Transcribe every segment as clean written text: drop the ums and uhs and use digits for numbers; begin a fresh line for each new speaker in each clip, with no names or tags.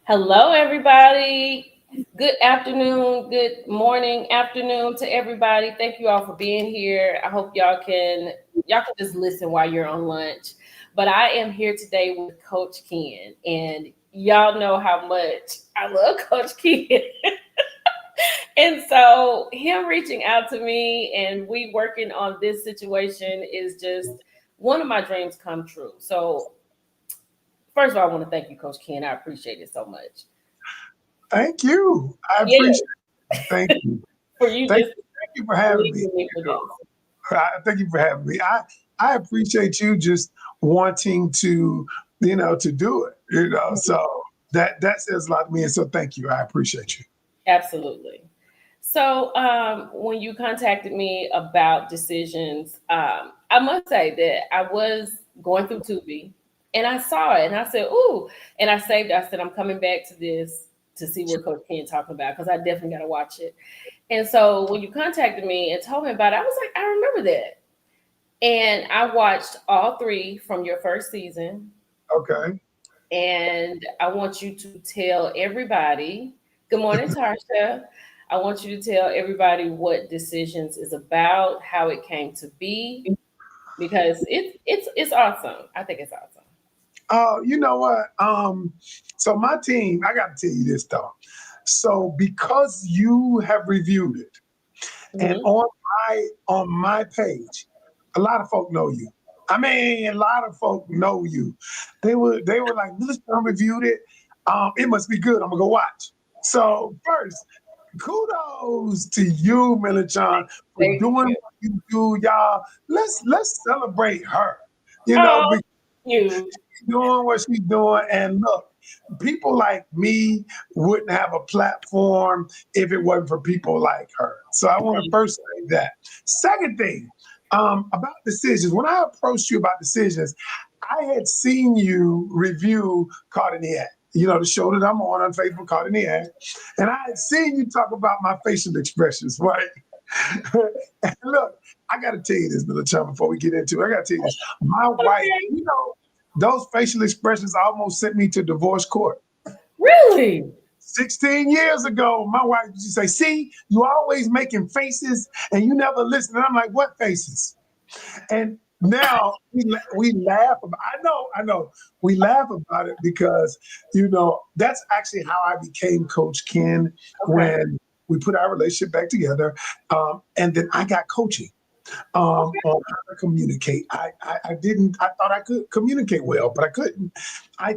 Hello, everybody. Good afternoon, good morning, afternoon to everybody. Thank you all for being here. I hope y'all can just listen while you're on lunch. But I am here today with Coach Ken, and y'all know how much I love Coach Ken. And so him reaching out to me and we working on this situation is just one of my dreams come true. So first of all, I want to thank you, Coach Ken. I appreciate it so much.
Thank you. I
Yeah,
appreciate it. Thank you.
for you
Thank
just
you. Thank you for having me.
believing me for this.
Thank you for having me. I appreciate you just wanting to do it.
Mhm.
So that says a lot to me. And so thank you. I appreciate you.
Absolutely. So, when you contacted me about decisions, I must say that I was going through Tubi and I saw it and I said, "Ooh!" And I saved it. I said, "I'm coming back to this to see what Coach Ken talking about because I definitely got to watch it." And so, when you contacted me and told me about it, I was like, "I remember that." And I watched all three from your first season.
Okay.
And I want you to tell everybody, good morning, Tarsha. I want you to tell everybody what Decisions is about, how it came to be, because it's awesome. I think it's awesome.
You know what? So my team, I gotta tell you this though. So because you have reviewed it, and
Hmm.
on my page, a lot of folk know you. I mean, a lot of folk know you. They were like, this one reviewed it. It must be good. I'm gonna go watch. So first, kudos to you, Milichan, for
Thank
doing
you.
what you do, y'all. Let's celebrate her.
Oh,
Because
you.
she's doing what she's doing. And look, people like me wouldn't have a platform if it wasn't for people like her. So I want to first say that. Second thing, about decisions. When I approached you about decisions, I had seen you review Caught in the Act. The show that I'm on Facebook, Caught in the Act. And I had seen you talk about my facial expressions, right? And look, I got to tell you this, Miller Chum, before we get into it. I got to tell you this. My wife,
Okay.
those facial expressions almost sent me to divorce court.
Really?
16 years ago, my wife used to say, see, you always making faces and you never listen. And I'm like, what faces? And now we laugh about, I know, we laugh about it because, that's actually how I became Coach Ken
Okay.
when we put our relationship back together. And then I got coaching on how to communicate. I didn't, I thought I could communicate well, but I couldn't. I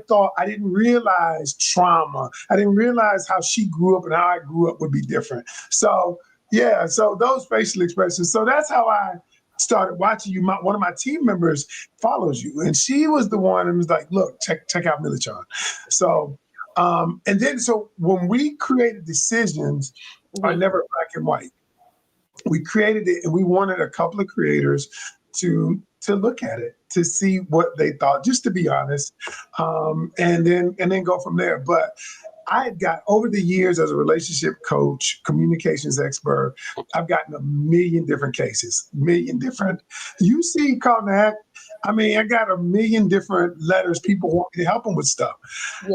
didn't realize trauma. I didn't realize how she grew up and how I grew up would be different. So, yeah, so those facial expressions. So that's how I started watching you. One of my team members follows you, and she was the one and was like, look, check out Millichan. So, and then so when we created decisions are
Hmm.
never black and white. We created it and we wanted a couple of creators to look at it to see what they thought, just to be honest, and then go from there. But I had got over the years as a relationship coach, communications expert, I've gotten a million different cases, million different. You see, Call to Act. I mean, I got a million different letters. People want me to help them with stuff.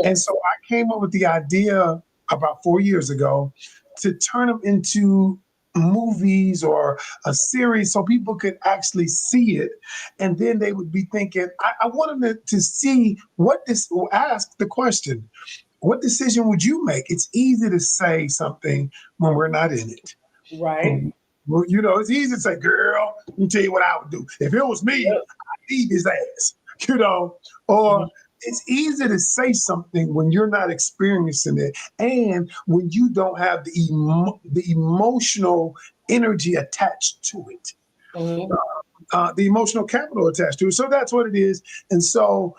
And so
Yes.
I came up with the idea about 4 years ago to turn them into movies or a series so people could actually see it. And then they would be thinking, I want them to see ask the question, what decision would you make? It's easy to say something when we're not in it.
Right.
Well, it's easy to say, girl, let me tell you what I would do. If it was me,
Yep.
I'd eat his ass, or it's easy to say something when you're not experiencing it and when you don't have the emotional energy attached to it,
Hmm.
the emotional capital attached to it. So that's what it is. And so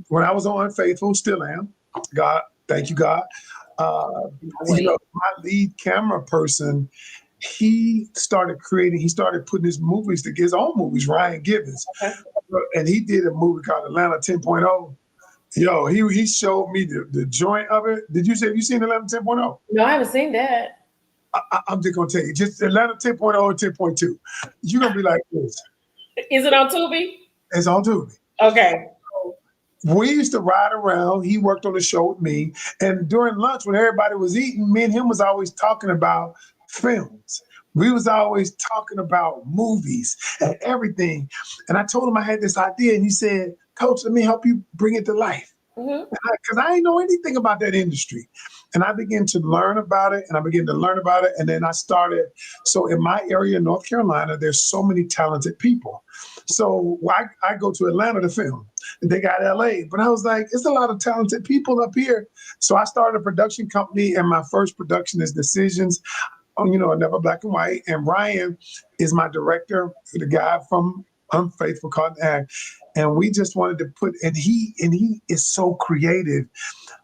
when I was on Faithful, still am, God, thank you, God. Uh,
I wait.
my lead camera person, he started putting his own movies, Ryan Gibbons.
Okay.
And he did a movie called Atlanta 10.0. Yo, he showed me the joint of it. Have you seen Atlanta 10.0?
No, I haven't seen that.
I'm just gonna tell you, just Atlanta 10.0 and 10.2. You're gonna be like this.
Is it on Tubi?
It's on Tubi.
Okay.
We used to ride around. He worked on the show with me. And during lunch, when everybody was eating, me and him was always talking about films. We was always talking about movies and everything. And I told him I had this idea, and he said, Coach, let me help you bring it to life.
Hmm.
Because I didn't know anything about that industry. And I began to learn about it, and I began to learn about it. And then I started. So in my area, North Carolina, there's so many talented people. So I go to Atlanta to film. They got LA. But I was like, it's a lot of talented people up here. So I started a production company, and my first production is Decisions. Never Black and White. And Ryan is my director, the guy from Unfaithful Caught in the Act. And we just wanted to and he is so creative.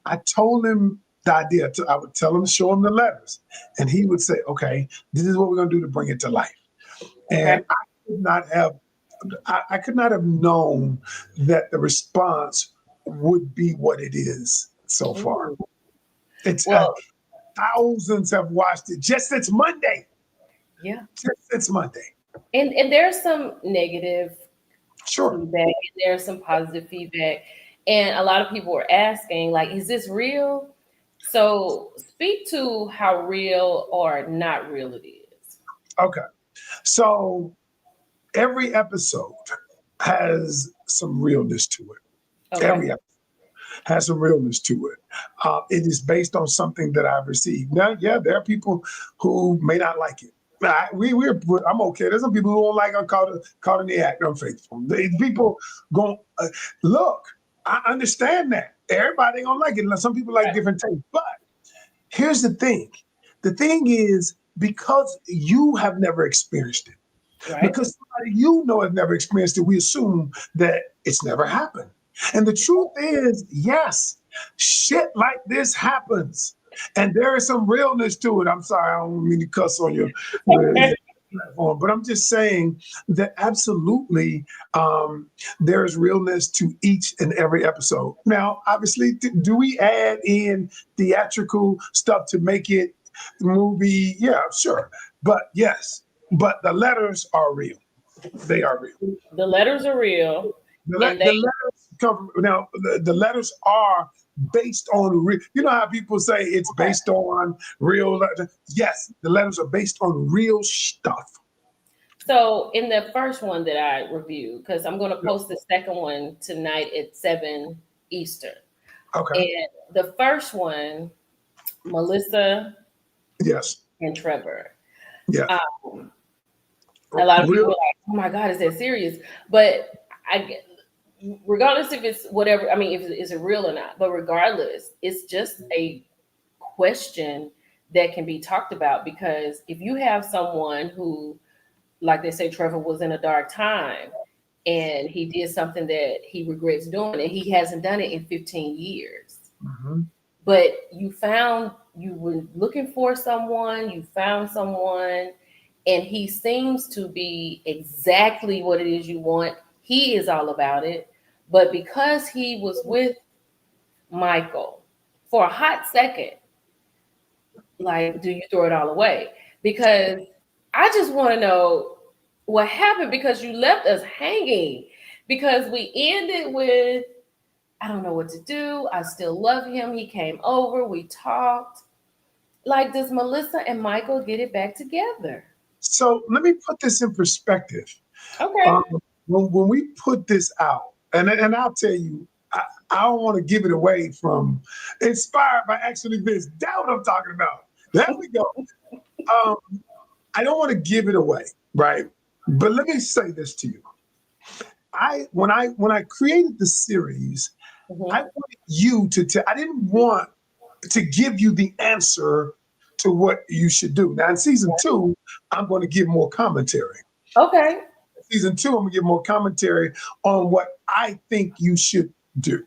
I told him the idea. I would tell him, show him the letters, and he would say, "Okay, this is what we're going to do to bring it to life."
Okay.
And I could not have known that the response would be what it is so far.
Ooh.
It's
Well,
thousands have watched it just since Monday.
yeah.
Just since Monday.
And there's some negative
Sure.
feedback and there's some positive feedback. And a lot of people were asking, like, is this real? So speak to how real or not real it is.
Okay. So every episode has some realness to it.
Okay.
Every episode has some realness to it. It is based on something that I've received. Now, yeah, there are people who may not like it. I'm okay. There's some people who don't like caught in the act unfaithful. People go look. I understand that everybody ain't gonna like it. Some people like
Right.
different tastes, but here's the thing. The thing is because you have never experienced it.
Right.
Because somebody has never experienced it, we assume that it's never happened. And the truth is, yes, shit like this happens. And there is some realness to it. I'm sorry, I don't mean to cuss on your platform, but I'm just saying that absolutely there is realness to each and every episode. Now, obviously, do we add in theatrical stuff to make it movie? Yeah, sure. But yes, but the letters are real. They are real.
The letters are real and
The
they
letters come now. The letters are based on real. You know how people say it's based on real. Yes, the letters are based on real stuff.
so in the first one that I reviewed, because I'm gonna post the second one tonight at 7 Eastern.
Okay.
And the first one, Melissa
Yes.
and Trevor.
Yes.
Um, a lot of people
Real.
were like, "Oh my God, is that serious?" But regardless if it's whatever, I mean, if is it real or not, but regardless, it's just a question that can be talked about because if you have someone who, like they say, Trevor was in a dark time and he did something that he regrets doing and he hasn't done it in 15 years,
Mhm.
but you were looking for someone, you found someone, and he seems to be exactly what it is you want. He is all about it. But because he was with Michael for a hot second, like, do you throw it all away? Because I just want to know what happened because you left us hanging. Because we ended with, I don't know what to do. I still love him. He came over, we talked. Like, does Melissa and Michael get it back together?
So let me put this in perspective.
Okay.
Um, when we put this out, and I'll tell you, I don't want to give it away from inspired by actually this. That's what I'm talking about. There we go. Um, I don't want to give it away, right? But let me say this to you. When I created the series, I
Hmm.
wanted you to tell. I didn't want to give you the answer to what you should do. Now in season two, I'm going to give more commentary.
Okay.
Season two, I'm gonna give more commentary on what I think you should do.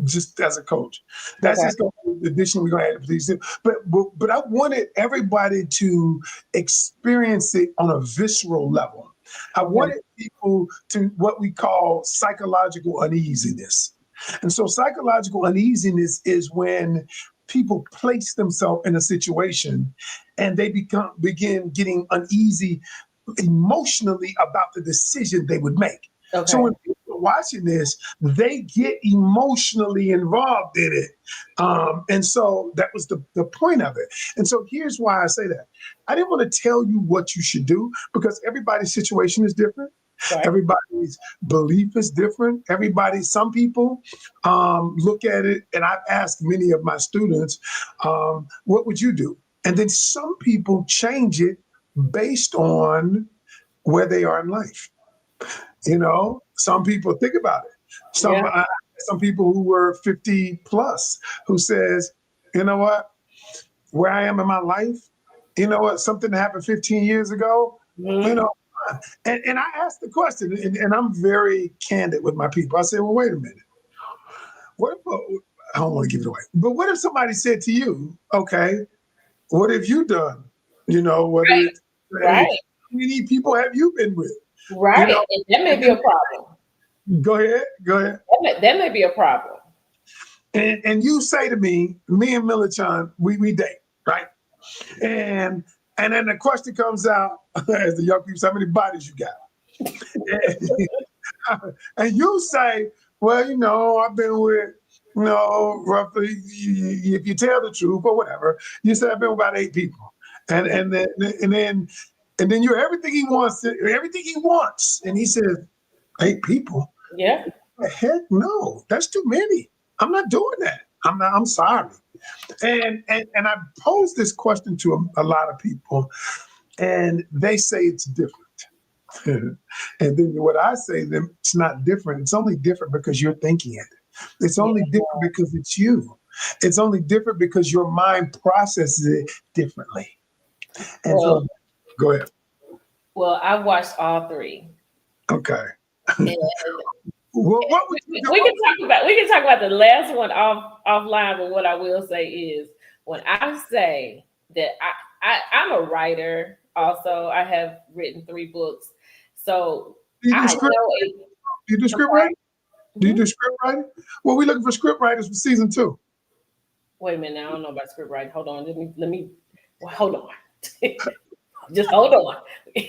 Just as a coach, that's
Okay.
just going to be the addition we're going to add to these. But I wanted everybody to experience it on a visceral level. I
Okay.
wanted people to what we call psychological uneasiness, and so psychological uneasiness is when people place themselves in a situation and they begin getting uneasy emotionally about the decision they would make. So
Okay.
when are watching this, they get emotionally involved in it. And so that was the point of it. And so here's why I say that. I didn't want to tell you what you should do because everybody's situation is different.
Right.
Everybody's belief is different. Some people look at it, and I've asked many of my students, what would you do? And then some people change it based on where they are in life. Some people think about it.
Yeah.
Some people who were 50 plus who says, you know what, where I am in my life, you know what, something that happened 15 years ago, you
Hmm.
know, and I asked the question, and I'm very candid with my people. I said, well, wait a minute. What if, I don't want to give it away, but what if somebody said to you, okay, what have you done? Whether
Right.
it's, hey,
Right.
how many people have you been with? You
Right.
know,
And that may
and
be a
then
problem.
go ahead, go ahead.
That may be a problem.
And you say to me and Millichan, we date, right? And and then the question comes out as the young people say, how many bodies you got? And you say, well, I've been with, roughly, if you tell the truth or whatever, you say I've been with about 8 people. And then you're everything he wants. And he says, 8 people?
Yeah.
Heck no, that's too many. I'm not doing that. I'm sorry. And I pose this question to a lot of people, and they say it's different. And then what I say to them, it's not different. It's only different because you're thinking it. It's
Yeah.
only different because it's you. It's only different because your mind processes it differently. And
Well,
so, go ahead.
I watched all three.
Okay.
And
Well, what would you do?
we can talk about the last one offline, but what I will say is when I say that I'm a writer also. I have written 3 books. So
Do you do
I
script?
know a
Do you do
I'm
script
sorry.
writing? Do you
Mhm.
do script writing? Well, we're looking for script writers for season 2.
Wait a minute, I don't know about script writing. Hold on, let me hold on. Just hold on.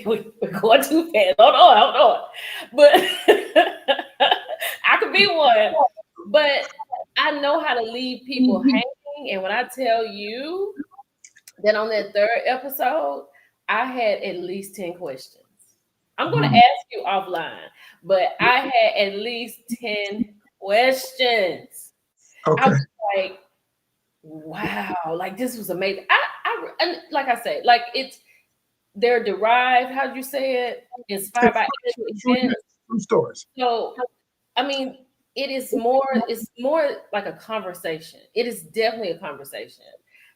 We're going too fast. Hold on. But I could be one. But I know how to leave people hanging. And when I tell you that on that 3rd episode, I had at least 10 questions. I'm going to
Mhm.
ask you offline, but I had at least 10 questions. I
Okay.
was like, wow, like this was amazing. And like I said, like they're derived, how'd you say it? Inspired
It's
by actual
true, yes,
events.
true stories.
So, I mean, it's more like a conversation. It is definitely a conversation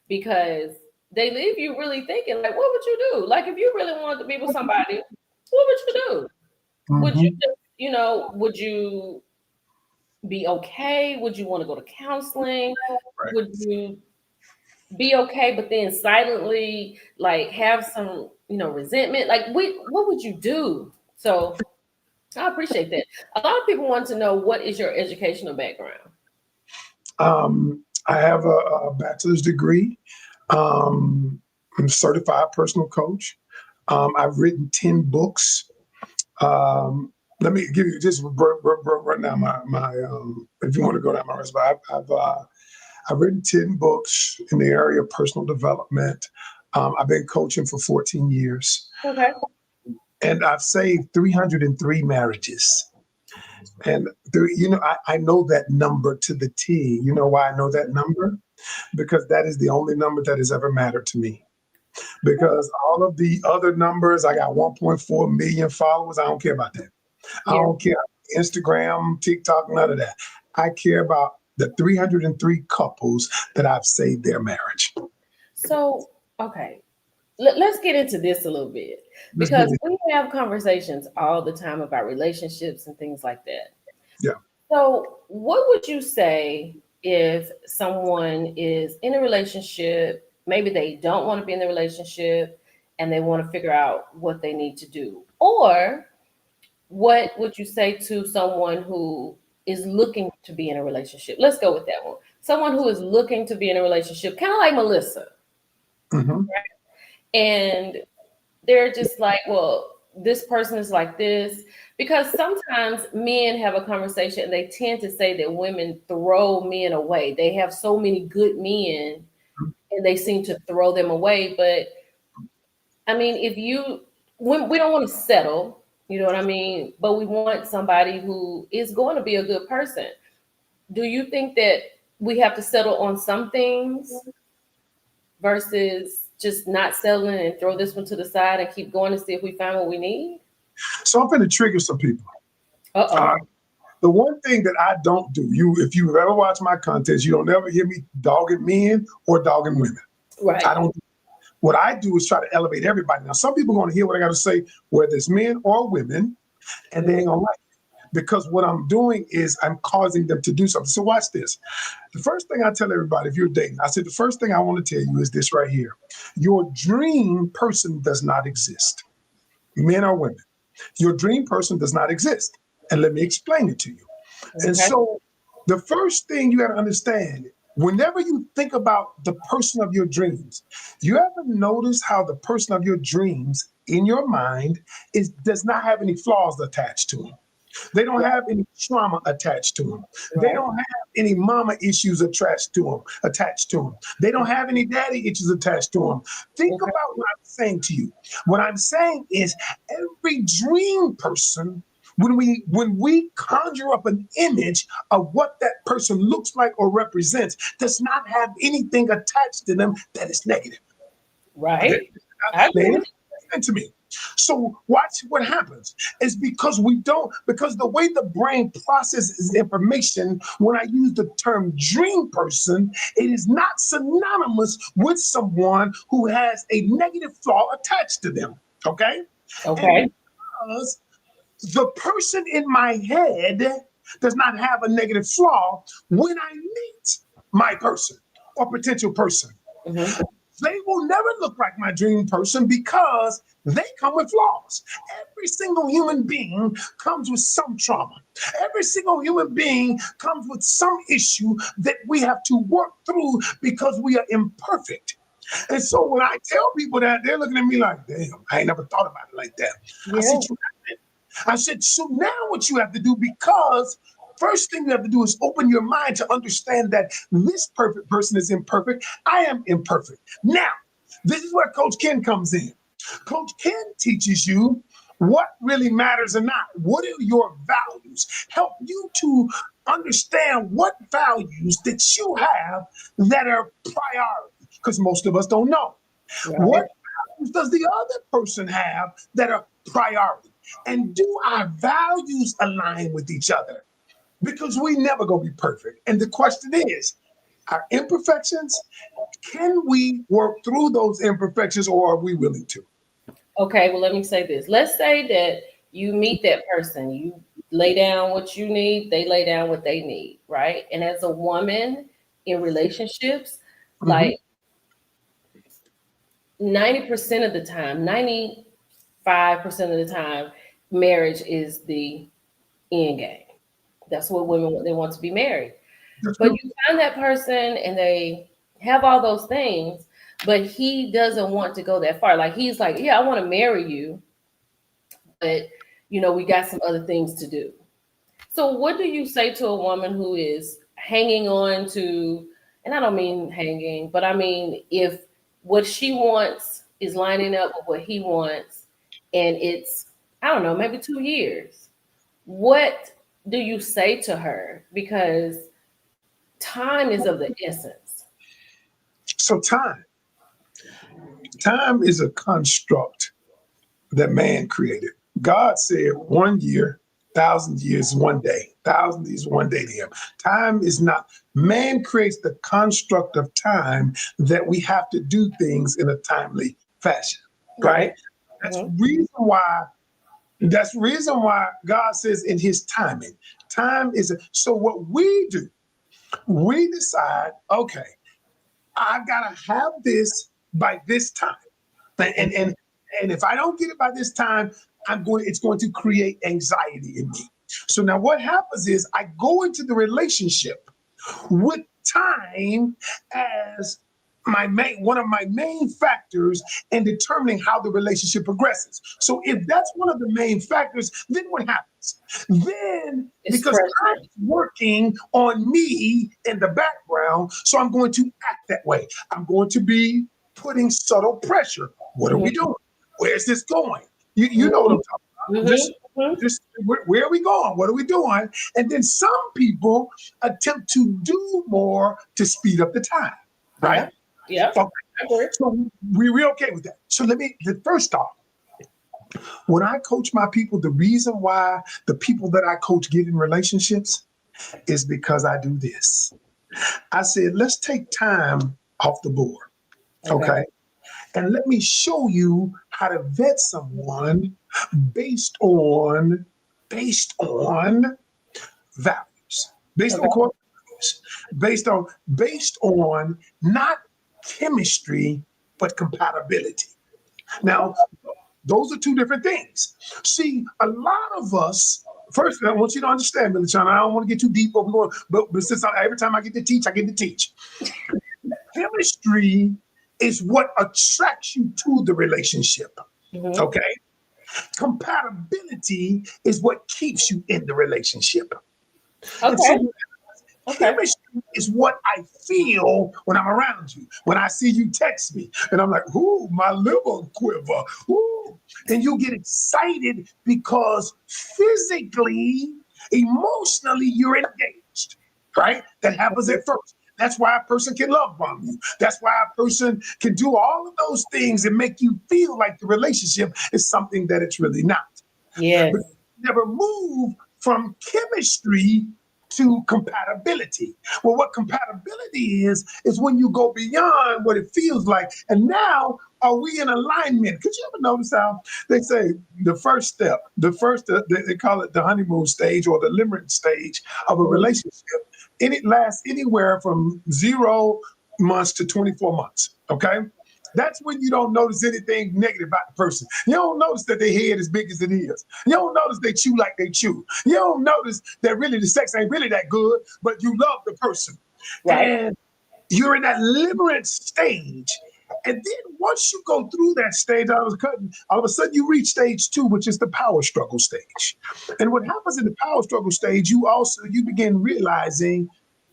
because they leave you really thinking, like, what would you do? Like, if you really wanted to be with somebody, what would you do? Would you
Hmm.
just, would you be okay? Would you want to go to counseling?
Right.
Would you be okay, but then silently like have some, resentment? Like, what would you do? So I appreciate that. A lot of people want to know what is your educational background.
I have a bachelor's degree. I'm a certified personal coach. I've written 10 books. Um, Let me give you just run down if you want to go down my resume. I've written 10 books in the area of personal development. I've been coaching for 14 years,
Okay.
and I've saved 303 marriages. And I know that number to the T. You know why I know that number? Because that is the only number that has ever mattered to me. Because all of the other numbers, I got 1.4 million followers. I don't care about that. I
Yeah.
don't care Instagram, TikTok, none of that. I care about the 303 couples that I've saved their marriage.
So, okay. Let's get into this a little bit
Let's get
because
it.
we have conversations all the time about relationships and things like that.
Yeah.
So, what would you say if someone is in a relationship, maybe they don't want to be in the relationship and they want to figure out what they need to do? Or what would you say to someone who is looking to be in a relationship? Let's go with that one. Someone who is looking to be in a relationship, kind of like Melissa,
Hmm.
and they're just like, well, this person is like this, because sometimes men have a conversation and they tend to say that women throw men away. They have so many good men and they seem to throw them away. But I mean, if you, when we don't want to settle, you know what I mean, but we want somebody who is going to be a good person. Do you think that we have to settle on some things versus just not settling and throw this one to the side and keep going to see if we find what we need?
So I'm going to trigger some people.
Uh
Uh,
oh.
the one thing that I don't do, if you've ever watched my content, you don't ever hear me dogging men or dogging women. I
Right.
don't. What I do is try to elevate everybody. Now, some people are going to hear what I got to say, whether it's men or women, and they
Mhm.
ain't gonna like it. Because what I'm doing is I'm causing them to do something. So watch this. The first thing I tell everybody, if you're dating, I said the first thing I want to tell you is this right here. Your dream person does not exist, men or women. Your dream person does not exist. And let me explain it to you. And
Okay.
so the first thing you got to understand, whenever you think about the person of your dreams, you ever notice how the person of your dreams in your mind does not have any flaws attached to them? They don't have any trauma attached to them. They
Right.
don't have any mama issues attached to them. They don't have any daddy issues attached to them. Think
Okay.
about what I'm saying to you. What I'm saying is every dream person, when we conjure up an image of what that person looks like or represents, does not have anything attached to them that is negative. Okay.
Right. I
Now,
agree with
listen to me. So watch what happens. It's because we don't, because the way the brain processes information, when I use the term dream person, it is not synonymous with someone who has a negative flaw attached to them. Okay.
you.
And
Okay.
because the person in my head does not have a negative flaw, when I meet my person or potential person,
Hmm.
they will never look like my dream person because they come with flaws. Every single human being comes with some trauma. Every single human being comes with some issue that we have to work through because we are imperfect. And so when I tell people that, they're looking at me like, damn, I ain't never thought about it like that. I said,
Yeah.
I said, so now what you have to do, because first thing you have to do is open your mind to understand that this perfect person is imperfect. I am imperfect. Now, this is where Coach Ken comes in. Coach Ken teaches you what really matters or not. What are your values? Help you to understand what values that you have that are priority, because most of us don't know. What
Right.
values does the other person have that are priority? And do our values align with each other? Because we never gonna be perfect. And the question is, our imperfections, can we work through those imperfections or are we willing to?
Okay. Well, let me say this. Let's say that you meet that person, you lay down what you need, they lay down what they need, right? And as a woman in relationships,
Mhm.
like 90% of the time, 95% of the time, marriage is the end game. That's what women want. They want to be married.
That's
But
true.
you find that person and they have all those things, but he doesn't want to go that far. Like he's like, yeah, I want to marry you, but we got some other things to do. So what do you say to a woman who is hanging on to, and I don't mean hanging, but I mean if what she wants is lining up with what he wants and it's, I don't know, maybe 2 years. What do you say to her? Because time is of the essence.
So time is a construct that man created. God said 1 year, 1,000 years, 1 day. 1,000 years, 1 day to him. Time is not, man creates the construct of time that we have to do things in a timely fashion, right?
Right.
That's
Hmm.
reason why. That's the reason why God says in his timing. Time is so what we do, we decide, okay, I gotta have this by this time. And and and, and if I don't get it by this time, it's going to create anxiety in me. So now what happens is I go into the relationship with time as one of my main factors in determining how the relationship progresses. So if that's one of the main factors, then what happens? Then
It's
because
pressure.
I'm working on me in the background, so I'm going to act that way. I'm going to be putting subtle pressure. What are we
Mm-hmm.
doing? Where's this going? You know what I'm
Mm-hmm.
talking about.
Mm-hmm. Mm-hmm.
Just where are we going? What are we doing? And then some people attempt to do more to speed up the time, right?
Yeah. Yeah.
Okay.
I agree.
So we're okay with that. So the first off, when I coach my people, the reason why the people that I coach get in relationships is because I do this. I said, let's take time off the board.
Okay.
Okay. And let me show you how to vet someone based on based on values, based on
Okay.
core values, based on not chemistry, but compatibility. Now, those are two different things. See, a lot of us, first, I want you to understand, Millie Chana, I don't want to get too deep, but since every time I get to teach, I get to teach. Chemistry is what attracts you to the relationship.
Mm-hmm.
Okay. Compatibility is what keeps you in the relationship. And
Okay.
so
Okay.
chemistry is what I feel when I'm around you. When I see you text me, and I'm like, "Ooh, my liver quiver." Ooh, and you get excited because physically, emotionally, you're engaged. Right? That happens at first. That's why a person can love bomb you. That's why a person can do all of those things and make you feel like the relationship is something that it's really not. But
Yes.
never move from chemistry to compatibility. Well, what compatibility is when you go beyond what it feels like. And now, are we in alignment? Could you ever notice how they say the first step, they call it the honeymoon stage or the limerence stage of a
Mhm.
relationship, and it lasts anywhere from 0 months to 24 months. Okay. That's when you don't notice anything negative about the person. You don't notice that their head is big as it is. You don't notice they chew like they chew. You don't notice that really the sex ain't really that good, but you love the person.
Right.
And you're in that limerence stage. And then once you go through that stage, all of a sudden you reach stage 2, which is the power struggle stage. And what happens in the power struggle stage, you begin realizing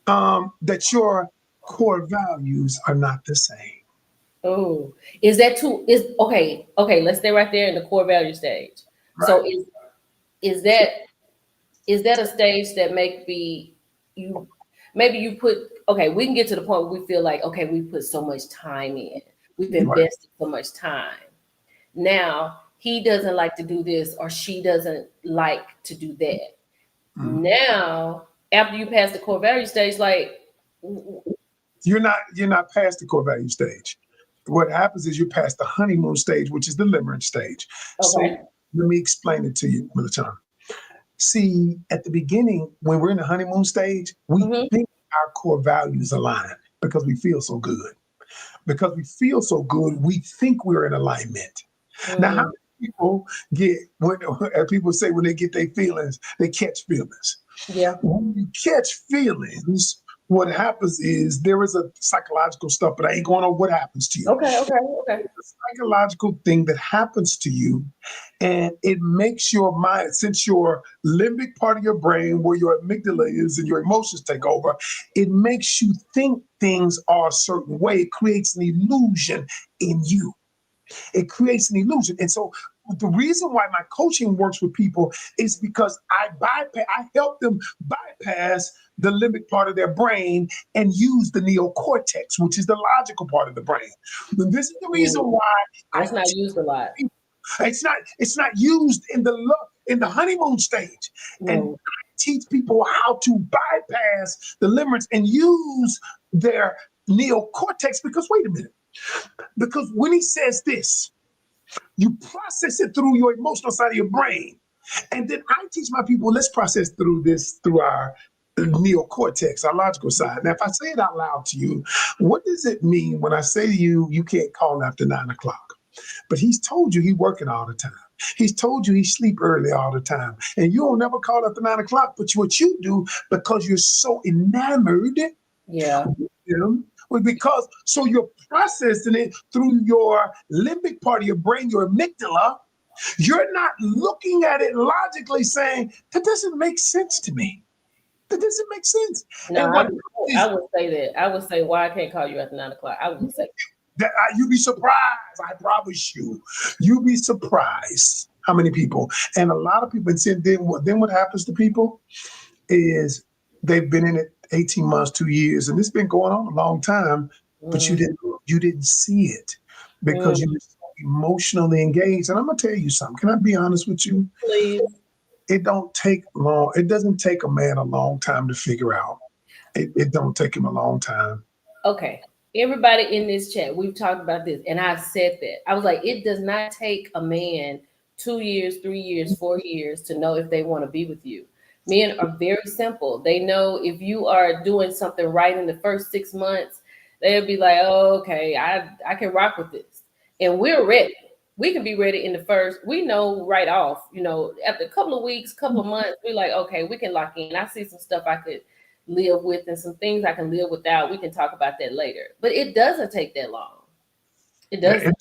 that your core values are not the same.
Oh, is that too? Is okay. Okay, let's stay right there in the core value stage.
Right.
So is that is that a stage that maybe you maybe you put okay, we can get to the point where we feel like okay, we put so much time in. We've
Right.
invested so much time. Now he doesn't like to do this or she doesn't like to do that.
Mhm.
Now, after you pass the core value stage, like
You're not past the core value stage. What happens is you're past the honeymoon stage, which is the limerence stage. So
okay.
let me explain it to you, Milton. See, at the beginning, when we're in the honeymoon stage, we
Mm-hmm.
think our core values align because we feel so good. Because we feel so good, we think we're in alignment. Now, how
Mm,
many people get when as people say when they get their feelings, they catch feelings.
yeah.
When you catch feelings, what happens is there is a psychological stuff, but I ain't going on what happens to you.
Okay, okay, okay.
It's a psychological thing that happens to you, and it makes your mind, since your limbic part of your brain, where your amygdala is and your emotions take over, it makes you think things are a certain way. It creates an illusion in you. It creates an illusion. And so the reason why my coaching works with people is because I help them bypass the limbic part of their brain and use the neocortex, which is the logical part of the brain. And this is the reason
Mm,
why I
that's not used a lot.
it's not used in the honeymoon stage. And
No.
I teach people how to bypass the limerence and use their neocortex because wait a minute. Because when he says this, you process it through your emotional side of your brain. And then I teach my people, let's process through this through our neocortex, our logical side. Now, if I say it out loud to you, what does it mean when I say to you, you can't call after 9 o'clock? But he's told you he's working all the time. He's told you he sleep early all the time. And you don't never call after 9 o'clock, but what you do, because you're so enamored
Yeah.
with him, was because so you're processing it through your limbic part of your brain, your amygdala. You're not looking at it logically saying, that doesn't make sense to me. That doesn't make sense.
No,
And
I
what
would,
happens
I
is
would say that. I would say, why I can't call you after 9 o'clock. I would say,
that you'd be surprised. I promise you, you'd be surprised how many people. And a lot of people. And then what happens to people is they've been in it 18 months, 2 years, and it's been going on a long time. But you
mm,
didn't see it because
mm,
you were so emotionally engaged. And I'm gonna tell you something. Can I be honest with you?
please.
It don't take long. It doesn't take a man a long time to figure out. It don't take him a long time.
Okay. Everybody in this chat, we've talked about this, and I've said that. I was like, it does not take a man 2 years, 3 years, 4 years to know if they want to be with you. Men are very simple. They know if you are doing something right in the first 6 months, they'll be like, oh, okay, I can rock with this. And we're ready. We can be ready in the first. We know right off, after a couple of weeks, couple of months, we're like, okay, we can lock in. I see some stuff I could live with and some things I can live without. We can talk about that later. But it doesn't take that long. It doesn't.
It,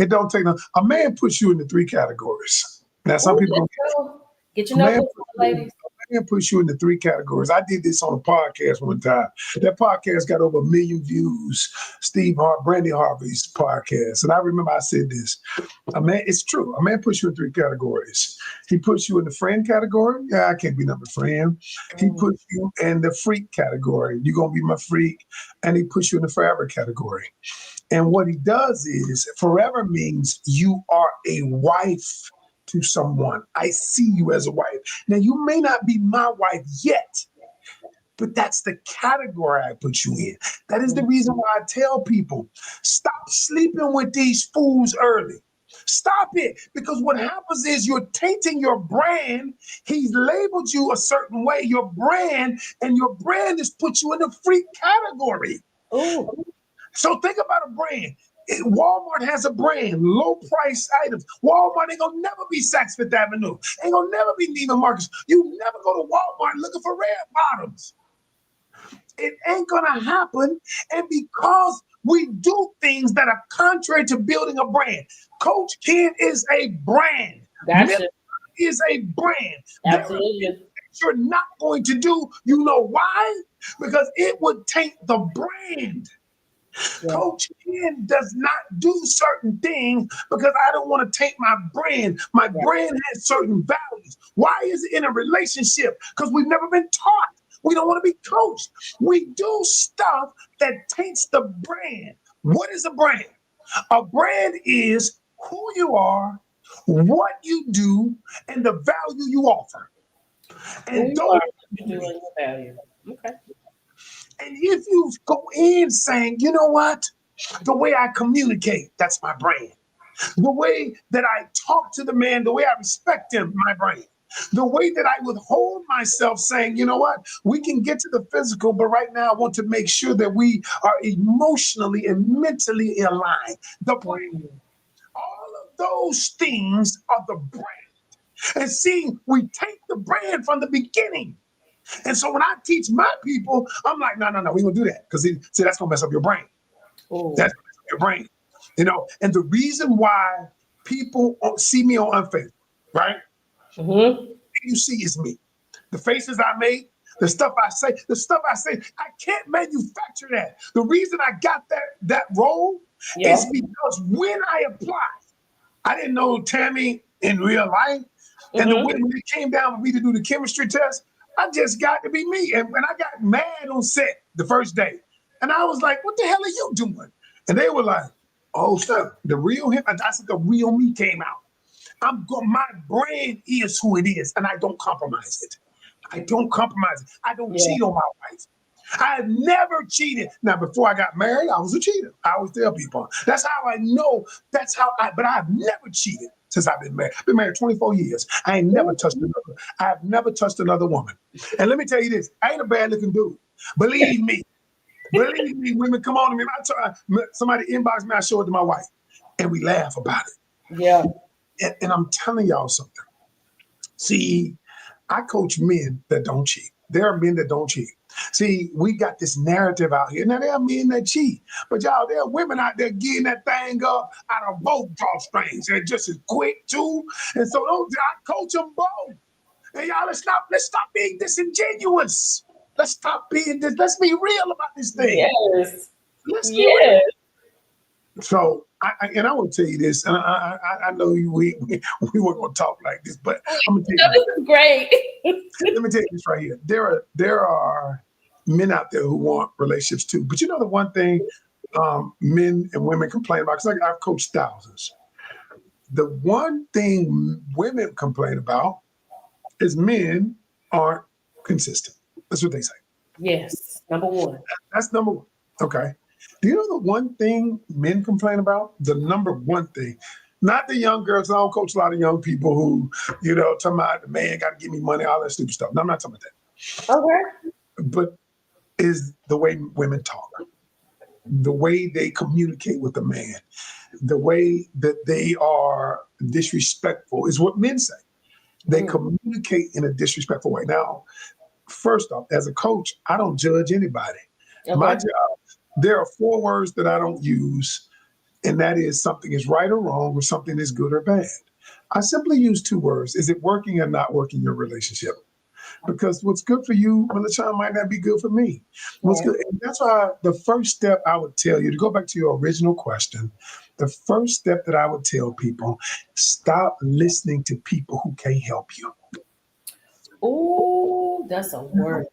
it don't take no. A man puts you into three categories. Now, some
Ooh,
people
let's
don't.
go. Get your
A man,
notebooks out, ladies.
a man puts you into three categories. I did this on a podcast one time. That podcast got over 1 million views. Brandy Harvey's podcast, and I remember I said this. A man, it's true. A man puts you in three categories. He puts you in the friend category. Yeah, I can't be number friend. He
Mm.
puts you in the freak category. You're gonna be my freak, and he puts you in the forever category. And what he does is forever means you are a wife to someone. I see you as a wife. Now, you may not be my wife yet, but that's the category I put you in. That is the reason why I tell people stop sleeping with these fools early. Stop it. Because what happens is you're tainting your brand. He's labeled you a certain way, your brand, and your brand has put you in the freak category.
Ooh,
So think about a brand. Walmart has a brand, low price items. Walmart ain't gonna never be Saks Fifth Avenue. Ain't gonna never be Neiman Marcus. You never go to Walmart looking for red bottoms. It ain't gonna happen. And because we do things that are contrary to building a brand, Coach Ken is a brand. Milk
gotcha.
is a brand. There are things
Absolutely.
that you're not going to do. You know why? Because it would taint the brand.
Yeah.
Coach Ken does not do certain things because I don't want to take my brand. My
Yeah.
brand has certain values. Why is it in a relationship? Because we've never been taught. We don't want to be coached. We do stuff that taints the brand. What is a brand? A brand is who you are, what you do, and the value you offer.
Who
And
you
those
are, what you do, and your value. Okay.
and if you go in saying, you know what? The way I communicate, that's my brand. The way that I talk to the man, the way I respect him, my brain. The way that I withhold myself saying, you know what, we can get to the physical, but right now I want to make sure that we are emotionally and mentally aligned. The brain,
Mm.
all of those things are the brand. And see, we take the brand from the beginning. And so when I teach my people, I'm like, no, no, no, we gonna do that. Because see, that's gonna mess up your brain.
Oh.
That's your brain. And the reason why people see me on unfaithful, right?
Mm-hmm.
You see is me. The faces I make, the stuff I say, I can't manufacture that. The reason I got that role
Yeah.
is because when I applied, I didn't know Tammy in real life. And
Mm-hmm.
when it came down for me to do the chemistry test, I just got to be me. And when I got mad on set the first day, and I was like, what the hell are you doing? And they were like, oh, stuff, the real him. And I said, the real me came out. My brand is who it is, and I don't compromise it. I don't compromise it. I don't
Yeah.
cheat on my wife. I have never cheated. Now, before I got married, I was a cheater. I always tell people that's how I know. But I've never cheated since I've been married. I've been married 24 years. I ain't never touched another. I have never touched another woman. And let me tell you this: I ain't a bad looking dude. Believe me. Believe me, women, come on to me. Somebody inbox me, I show it to my wife, and we laugh about it.
Yeah.
And I'm telling y'all something. See, I coach men that don't cheat. There are men that don't cheat. See, we got this narrative out here. Now there are men that cheat, but y'all, there are women out there getting that thing up out of both drawstrings and just as quick too. And so those I coach them both. And y'all, let's stop being disingenuous. Let's stop being this. Let's be real about this thing.
Yes.
Let's be real.
Yes.
So, I will tell you this, and I know we weren't going to talk like this, but I'm gonna tell
No,
you.
this is great.
Let me tell you this right here. There are men out there who want relationships too, but you know the one thing men and women complain about, because I've coached thousands. The one thing women complain about is men aren't consistent. That's what they say.
Yes. Number one.
That's number one. Okay. Do you know the one thing men complain about? The number one thing. Not the young girls. I don't coach a lot of young people who, talking about the man got to give me money, all that stupid stuff. No, I'm not talking about
Okay.
that. But is the way women talk, the way they communicate with the man, the way that they are disrespectful is what men say. They
Mm.
communicate in a disrespectful way. Now, first off, as a coach, I don't judge anybody. My
Okay.
job, there are 4 words that I don't use, and that is something is right or wrong, or something is good or bad. I simply use 2 words. Is it working or not working your relationship? Because what's good for you, Melissa, might not be good for me. What's
Right.
good, and that's why the first step I would tell you, to go back to your original question, the first step that I would tell people: stop listening to people who can't help you.
Ooh, that's a word.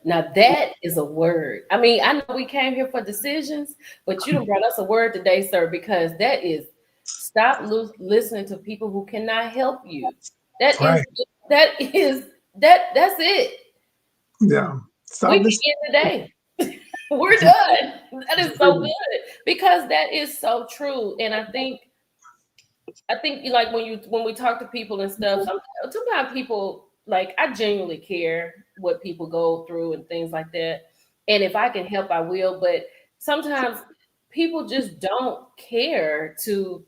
Now that is a word. I mean, I know we came here for decisions, but you done brought us a word today, sir, because that is stop listening to people who cannot help you. That is
Right?
that is that's it.
Yeah.
We
Stop
can
listening.
end the day. We're done. That is so good because that is so true. And I think like when we talk to people and stuff, sometimes people like I genuinely care what people go through and things like that. And if I can help, I will. But sometimes people just don't care to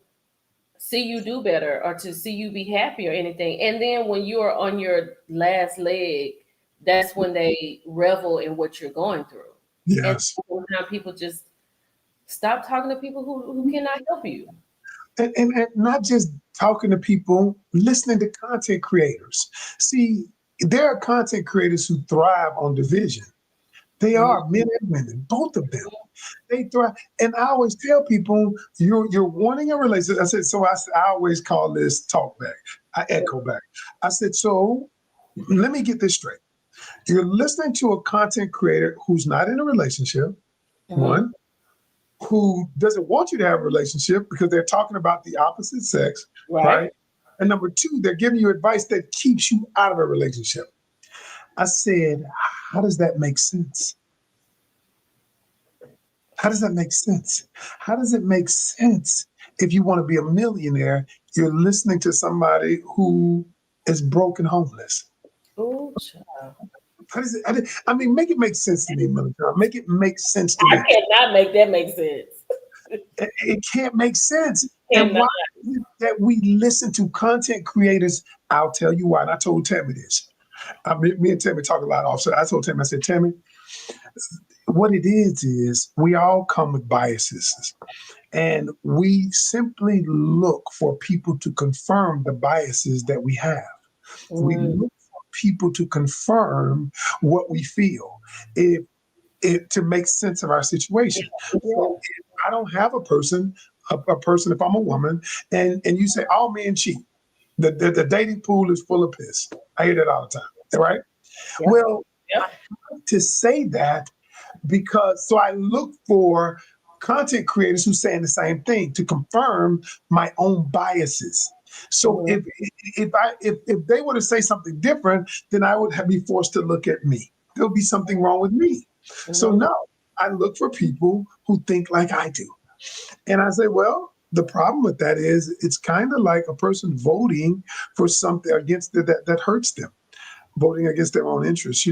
see you do better or to see you be happy or anything. And then when you are on your last leg, that's when they revel in what you're going through. And
Yes.
sometimes people just stop talking to people who cannot help you.
And not just talking to people, listening to content creators. See, there are content creators who thrive on division. They are men and women, both of them. They thrive. And I always tell people, you're wanting a relationship. I said, I always call this talk back. I echo back. I said, so let me get this straight. You're listening to a content creator who's not in a relationship,
Mhm.
one, who doesn't want you to have a relationship because they're talking about the opposite sex,
Right?
right? And number two, they're giving you advice that keeps you out of a relationship. I said, how does that make sense? How does that make sense? How does it make sense if you want to be a millionaire, you're listening to somebody who is broken homeless?
Oh, child.
How does it, I mean, make it make sense to me, Melissa. Make it make sense to
I
me.
cannot make that make sense.
It can't make sense. And
Cannot.
why is it that we listen to content creators? I'll tell you why. And I told Tammy this. Me and Tammy talk a lot off. So I told Tammy, I said, Tammy, what it is we all come with biases. And we simply look for people to confirm the biases that we have. We
Mm,
look for people to confirm what we feel. It to make sense of our situation.
yeah.
So if I don't have a person, if I'm a woman, and you say all men cheat, the dating pool is full of piss. I hear that all the time. Right?
Yep.
Well, I
Yep.
have to say that because so I look for content creators who saying the same thing to confirm my own biases. So
Mhm.
if they were to say something different, then I would be forced to look at me. There'll be something wrong with me. So
Mhm.
no, I look for people who think like I do. And I say, well, the problem with that is it's kind of like a person voting for something against that hurts them, voting against their own interests.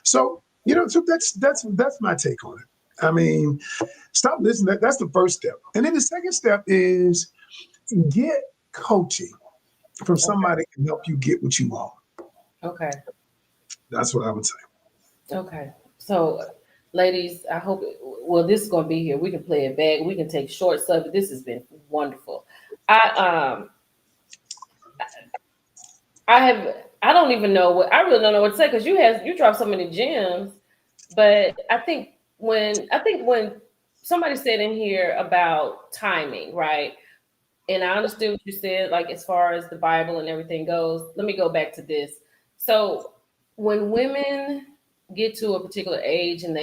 So so that's my take on it. I mean, stop listening. That's the first step. And then the second step is get coaching from
Okay.
somebody who can help you get what you want.
Okay.
That's what I would say.
Okay. So, ladies, I hope. Well, this is going to be here. We can play it back. We can take short stuff. This has been wonderful. I I have. I don't even know what. I really don't know what to say because you dropped so many gems. But I think when somebody said in here about timing, right? And I understood what you said, like as far as the Bible and everything goes. Let me go back to this. So when women get to a particular age and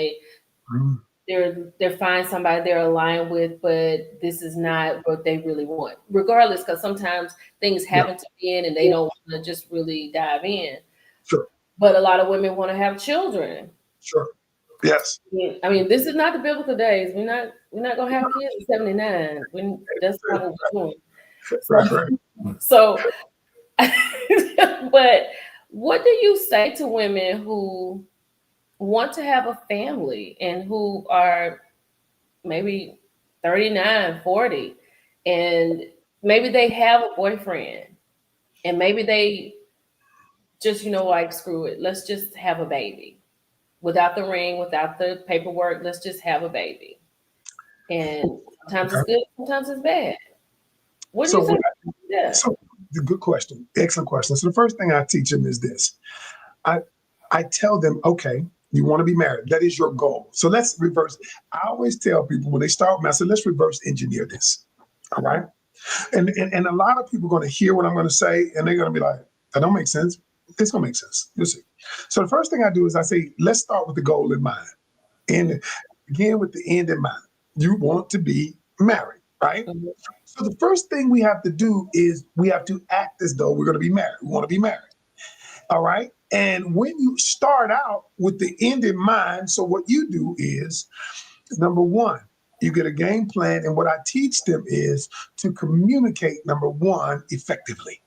Mm,
they're finding somebody they're aligned with, but this is not what they really want, regardless, because sometimes things
yeah,
happen to be in and they don't want to just really dive in.
sure,
But a lot of women want to have children.
sure. Yes.
I mean, this is not the biblical days. We're not gonna have kids at 79. That's not what we're doing.
Right, right.
So, but what do you say to women who want to have a family and who are maybe 39, 40, and maybe they have a boyfriend and maybe they just, like, screw it, let's just have a baby without the ring, without the paperwork, let's just have a baby. And sometimes it's
Okay.
good, sometimes it's bad. What do
So,
you say? Yeah.
so the good question, excellent question. So the first thing I teach them is this. I I tell them, okay, you want to be married. That is your goal. So let's reverse. I always tell people when they start with me, I said, let's reverse engineer this. All right. And a lot of people are going to hear what I'm going to say, and they're going to be like, that don't make sense. It's going to make sense. You'll see. So the first thing I do is I say, let's start with the goal in mind. And begin with the end in mind. You want to be married, right?
Mhm.
So the first thing we have to do is we have to act as though we're going to be married. We want to be married. All right. And when you start out with the end in mind, so what you do is number one, you get a game plan. And what I teach them is to communicate, number one, effectively.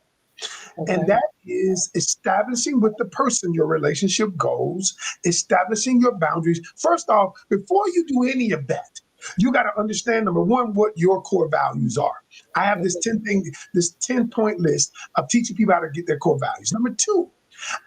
And
Okay.
that is establishing with the person your relationship goals, establishing your boundaries. First off, before you do any of that, you got to understand number one, what your core values are. I have this 10 thing, this 10-point list of teaching people how to get their core values. Number two,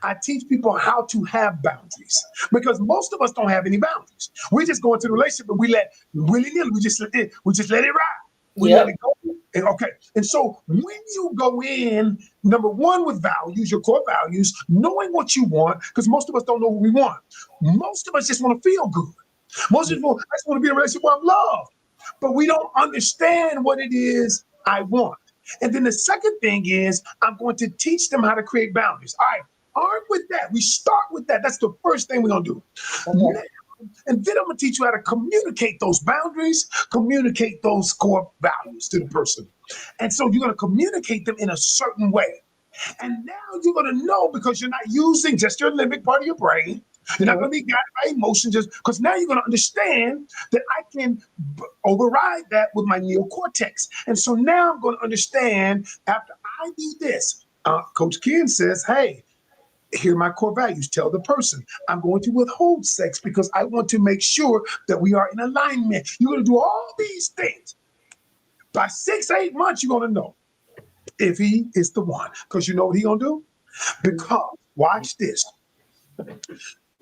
I teach people how to have boundaries because most of us don't have any boundaries. We just go into the relationship and we let willy nilly, we just let it ride. We let
Yep.
it go. And okay. And so when you go in, number one, with values, your core values, knowing what you want, because most of us don't know what we want. Most of us just want to feel good. Most of us I just want to be in a relationship where I'm loved. But we don't understand what it is I want. And then the second thing is I'm going to teach them how to create boundaries. All right, armed with that, we start with that. That's the first thing we're gonna do.
Okay.
Now, and then I'm gonna teach you how to communicate those boundaries, communicate those core values to the person. And so you're gonna communicate them in a certain way. And now you're going to know because you're not using just your limbic part of your brain. You're not going
Mhm.
to be guided by emotion just because now you're going to understand that I can override that with my neocortex. And so now I'm going to understand after I do this. Coach Ken says, hey, here are my core values. Tell the person I'm going to withhold sex because I want to make sure that we are in alignment. You're going to do all these things. By 6, 8 months, you're going to know if he is the one. Because you know what he gonna do? Because watch this.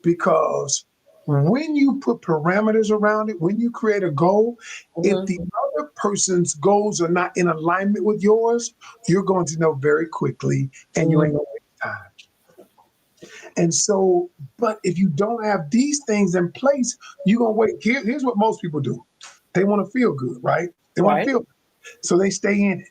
Because when you put parameters around it, when you create a goal, if
Mhm.
the other person's goals are not in alignment with yours, you're going to know very quickly, and you ain't
Mhm.
gonna waste time. And so, but if you don't have these things in place, you're gonna wait. Here's what most people do. They want to feel good, right? They want to
Right.
feel good. So they stay in it,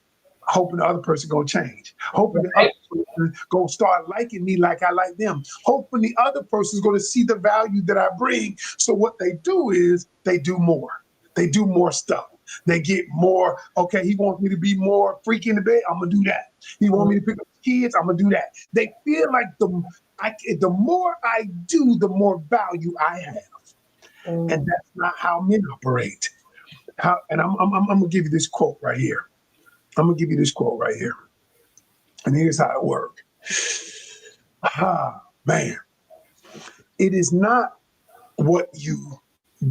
hoping the other person gonna change, hoping the other
Right.
person gonna start liking me like I like them, hoping the other person's gonna see the value that I bring. So what they do is they do more. They do more stuff. They get more. Okay, he wants me to be more freaky in the bed. I'm gonna do that. He wants me to pick up kids. I'm gonna do that. They feel like the more I do, the more value I have, and
Mhm.
that's not how men operate. And I'm gonna give you this quote right here. I'm gonna give you this quote right here. And here's how it worked. Ah, man, it is not what you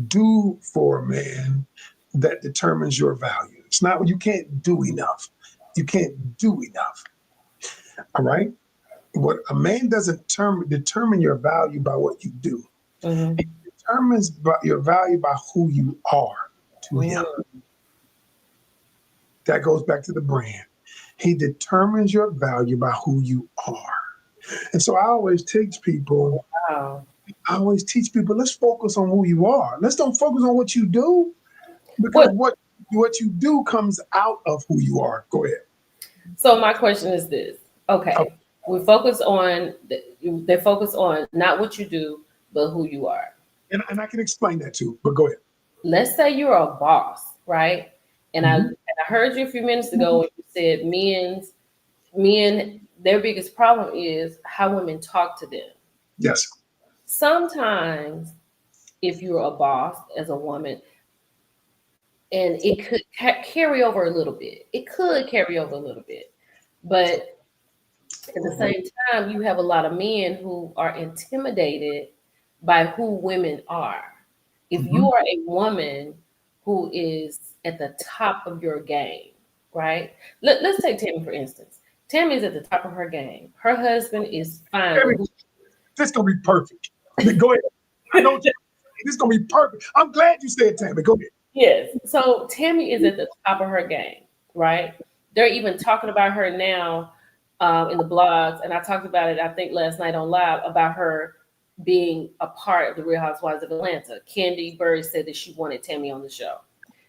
do for a man that determines your value. It's not what you can't do enough. You can't do enough. All right. What a man doesn't determine your value by what you do. It
Mhm.
determines your value by who you are to him.
Mm,
That goes back to the brand. He determines your value by who you are. And so
wow.
I always teach people, let's focus on who you are. Let's don't focus on what you do because
What?
what you do comes out of who you are. Go ahead.
So my question is this.
Oh,
Okay, we focus on they focus on not what you do, but who you are.
and I can explain that too, but go ahead.
Let's say you're a boss, right? And
Mhm.
I heard you a few minutes ago when you said men their biggest problem is how women talk to them.
Yes.
Sometimes if you're a boss as a woman, and it could carry over a little bit. It could carry over a little bit, but at the same time, you have a lot of men who are intimidated by who women are. If
Mhm.
you are a woman who is at the top of your game, right? Let's take Tammy for instance. Tammy is at the top of her game. Her husband is fine
Tammy,
with who.
this is gonna be perfect. Go ahead. I know what you're saying. This is gonna be perfect. I'm glad you said Tammy. Go ahead.
Yes. So Tammy is at the top of her game, right? They're even talking about her now in the blogs, and I talked about it, I think, last night on live about her being a part of the Real Housewives of Atlanta. Candy Bird said that she wanted Tammy on the show.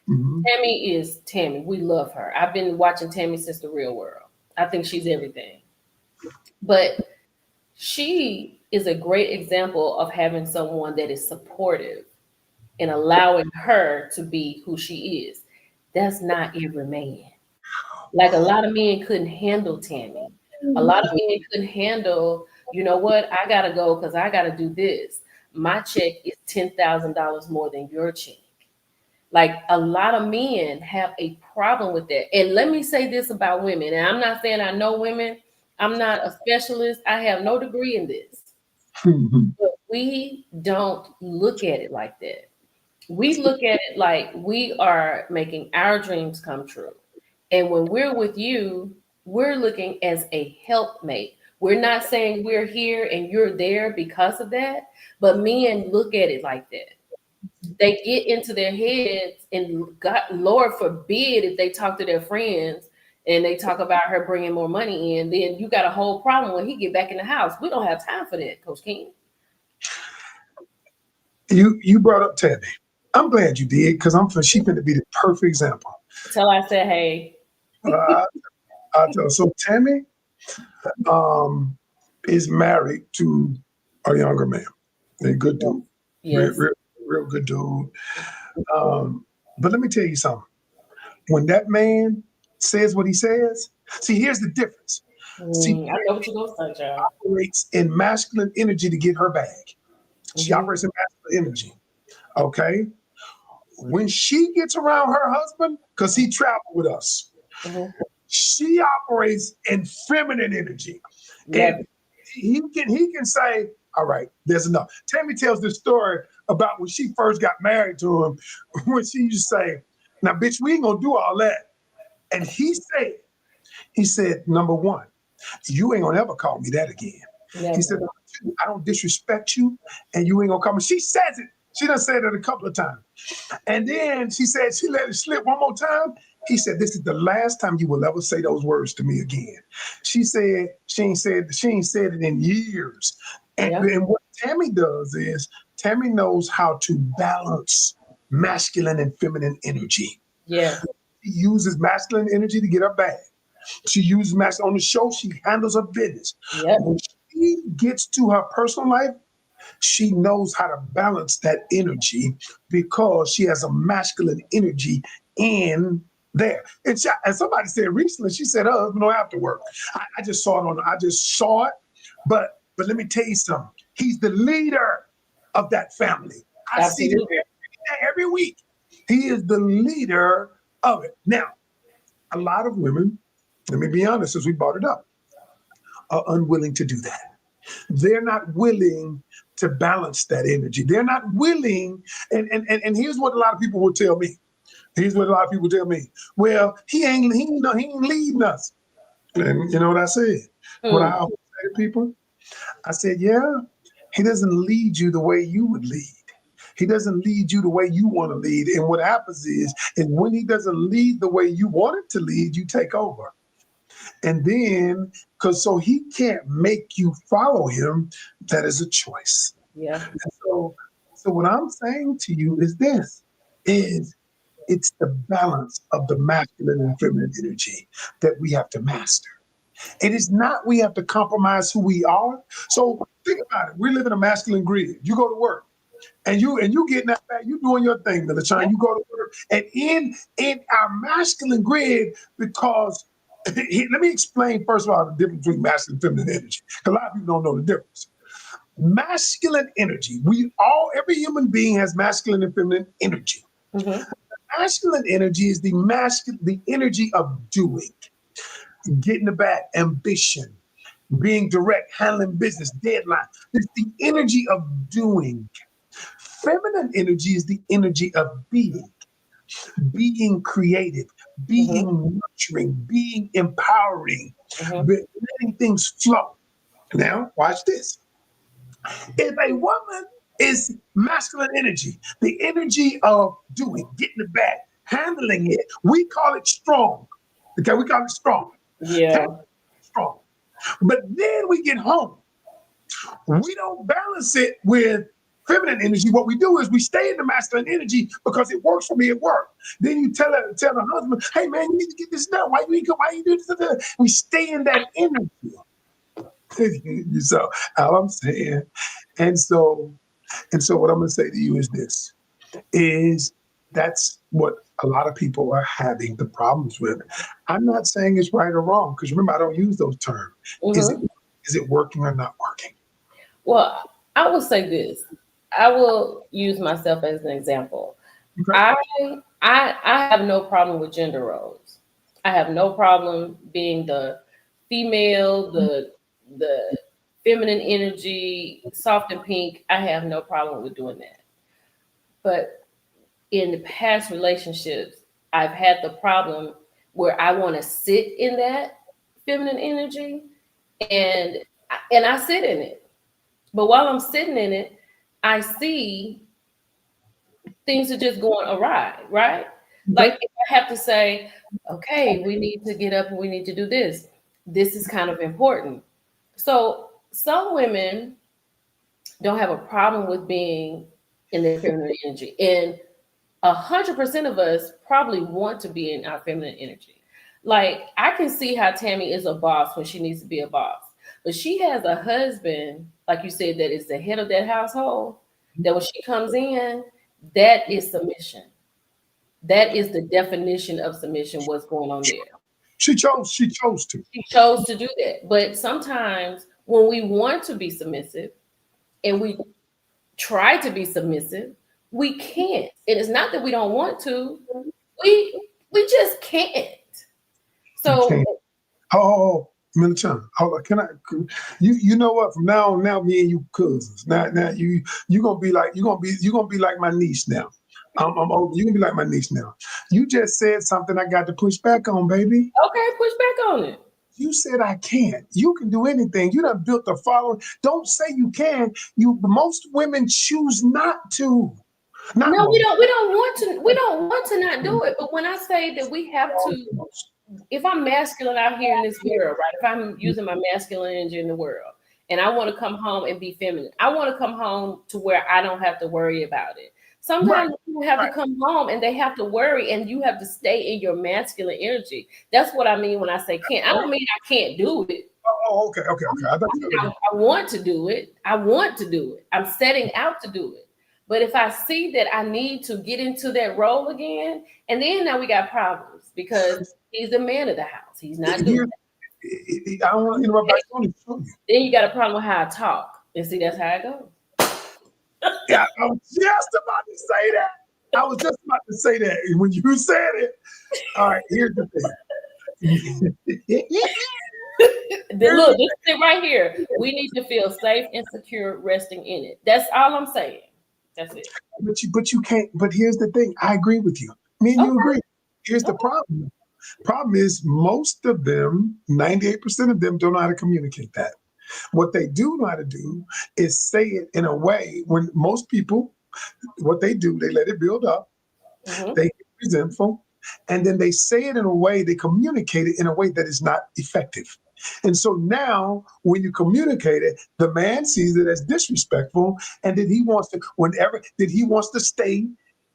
Mhm.
Tammy is Tammy. We love her. I've been watching Tammy since the Real World. I think she's everything. But she is a great example of having someone that is supportive and allowing her to be who she is. That's not every man. Like a lot of men couldn't handle Tammy. A lot of men couldn't handle, you know what, I gotta go because I gotta do this. My check is $10,000 more than your check. Like a lot of men have a problem with that. And let me say this about women, and I'm not saying I know women, I'm not a specialist, I have no degree in this.
Mhm.
But we don't look at it like that. We look at it like we are making our dreams come true. And when we're with you, we're looking as a helpmate. We're not saying we're here and you're there because of that, but men look at it like that. They get into their heads, and God, Lord forbid, if they talk to their friends and they talk about her bringing more money in, then you got a whole problem when he get back in the house. We don't have time for that, Coach King.
You brought up Tammy. I'm glad you did because she finna be the perfect example.
Till I said, hey,
Uh, I tell so Tammy um, is married to a younger man. A good dude, real,
yes,
real, real good dude. Um, but let me tell you something. When that man says what he says, see, here's the difference. See,
I know what you're gonna say, child.
operates in masculine energy to get her bag. She
Hmm.
operates in masculine energy. Okay. When she gets around her husband, because he traveled with us,
Hmm.
she operates in feminine energy.
Love
And
it.
he can say, all right, there's enough. Tammy tells this story about when she first got married to him, when she used to say, now, bitch, we ain't gonna do all that. And he said, number one, you ain't gonna ever call me that again. He said,
Never.
number two, I don't disrespect you, and you ain't gonna call me. She says it. She done said it a couple of times. And then she said she let it slip one more time. He said, this is the last time you will ever say those words to me again. She said she ain't said it in years.
Yeah.
And what Tammy does is Tammy knows how to balance masculine and feminine energy.
Yes.
She uses masculine energy to get her bag. She uses masculine on the show. She handles her business.
Yep.
When she gets to her personal life, she knows how to balance that energy because she has a masculine energy in there. And somebody said recently, she said her husband don't have to work. I just saw it I just saw it, but let me tell you something. He's the leader of that family. I see that
Absolutely.
every week. He is the leader of it. Now, a lot of women, let me be honest, as we brought it up, are unwilling to do that. They're not willing to balance that energy. They're not willing. And here's what a lot of people will tell me. Here's what a lot of people tell me. Well, he ain't leading us. And you know what I said? What I
Hmm.
always say to people? I said, yeah, he doesn't lead you the way you would lead. He doesn't lead you the way you want to lead. And what happens is when he doesn't lead the way you want it to lead, you take over. And then, because so he can't make you follow him, that is a choice.
Yeah.
And so what I'm saying to you is this is it's the balance of the masculine and feminine energy that we have to master. It is not we have to compromise who we are. So think about it. We live in a masculine grid. You go to work and you getting that back, you doing your thing,
Yeah.
Milachan. You go to work. And in our masculine grid, because let me explain first of all the difference between masculine and feminine energy. Because a lot of people don't know the difference. Masculine energy, every human being has masculine and feminine energy.
Mm-hmm.
Masculine energy is the energy of doing, getting the back, ambition, being direct, handling business, deadline. It's the energy of doing. Feminine energy is the energy of being creative,
Mm-hmm.
being nurturing, being empowering,
Mm-hmm.
letting things flow. Now, watch this. If a woman is masculine energy, the energy of doing, getting it back, handling it, we call it strong. Okay, we call it strong.
Yeah.
Strong. But then we get home. We don't balance it with feminine energy. What we do is we stay in the masculine energy because it works for me at work. Then you tell the husband, hey man, you need to get this done. Why you ain't come? Why you do this? We stay in that energy. So all I'm saying, and so what I'm gonna say to you is this is that's what a lot of people are having the problems with. I'm not saying it's right or wrong, because remember, I don't use those terms. Is it
Mm-hmm.
is it working or not working?
Well, I will say this. I will use myself as an example.
Okay.
I I have no problem with gender roles. I have no problem being the female, the feminine energy, soft and pink. I have no problem with doing that. But in the past relationships, I've had the problem where I want to sit in that feminine energy and I sit in it. But while I'm sitting in it, I see things are just going awry, right?
Okay.
Like if I have to say, okay, we need to get up and we need to do this. This is kind of important. So some women don't have a problem with being in their feminine energy. And 100% of us probably want to be in our feminine energy. Like I can see how Tammy is a boss when she needs to be a boss, but she has a husband, like you said, that is the head of that household. That when she comes in, that is submission. That is the definition of submission. What's going on there?
She chose to.
She chose to do that, but sometimes when we want to be submissive and we try to be submissive, we can't. And it's not that we don't want to. We just can't.
You
So
can't. Oh, Milton, hold on. You know what? From now on, now me and you cousins. Now you gonna be like you gonna be like my niece now. I'm old. You gonna be like my niece now. You just said something I got to push back on, baby.
okay, push back on it.
You said I can't. You can do anything. You done built a following. Don't say you can. You most women choose not to. Not
No,
most.
we don't want to. We don't want to not do it. But when I say that we have to,
Most.
if I'm masculine out here in this world, right? If I'm using my masculine energy in the world, and I want to come home and be feminine, I want to come home to where I don't have to worry about it.
Right.
Sometimes people have to
Right.
come home and they have to worry, and you have to stay in your masculine energy. That's what I mean when I say can't. I don't mean I can't do it.
Okay. Okay. Okay. I thought
I
you
mean,
said okay.
I want to do it. I want to do it. I'm setting out to do it. But if I see that I need to get into that role again, and then now we got problems because he's the man of the house. He's not doing
Here, I don't want to interrupt. I
it.
just want to show you.
Then you got a problem with how I talk. And see, that's how it goes.
Yeah, I was just about to say that. I was just about to say that. And when you said it, all right, here's the thing.
Then look, this is it right here. We need to feel safe and secure resting in it. That's all I'm saying. That's it.
but you can't. But here's the thing. I agree with you. Me and you
Okay.
agree. Here's the
Okay.
problem. Problem is, most of them, 98% of them, don't know how to communicate that. What they do know how to do is say it in a way when most people. What they do, they let it build up,
Mm-hmm.
they get resentful, and then they say it in a way, they communicate it in a way that is not effective. And so now, when you communicate it, the man sees it as disrespectful, and that he wants to, whenever that he wants to stay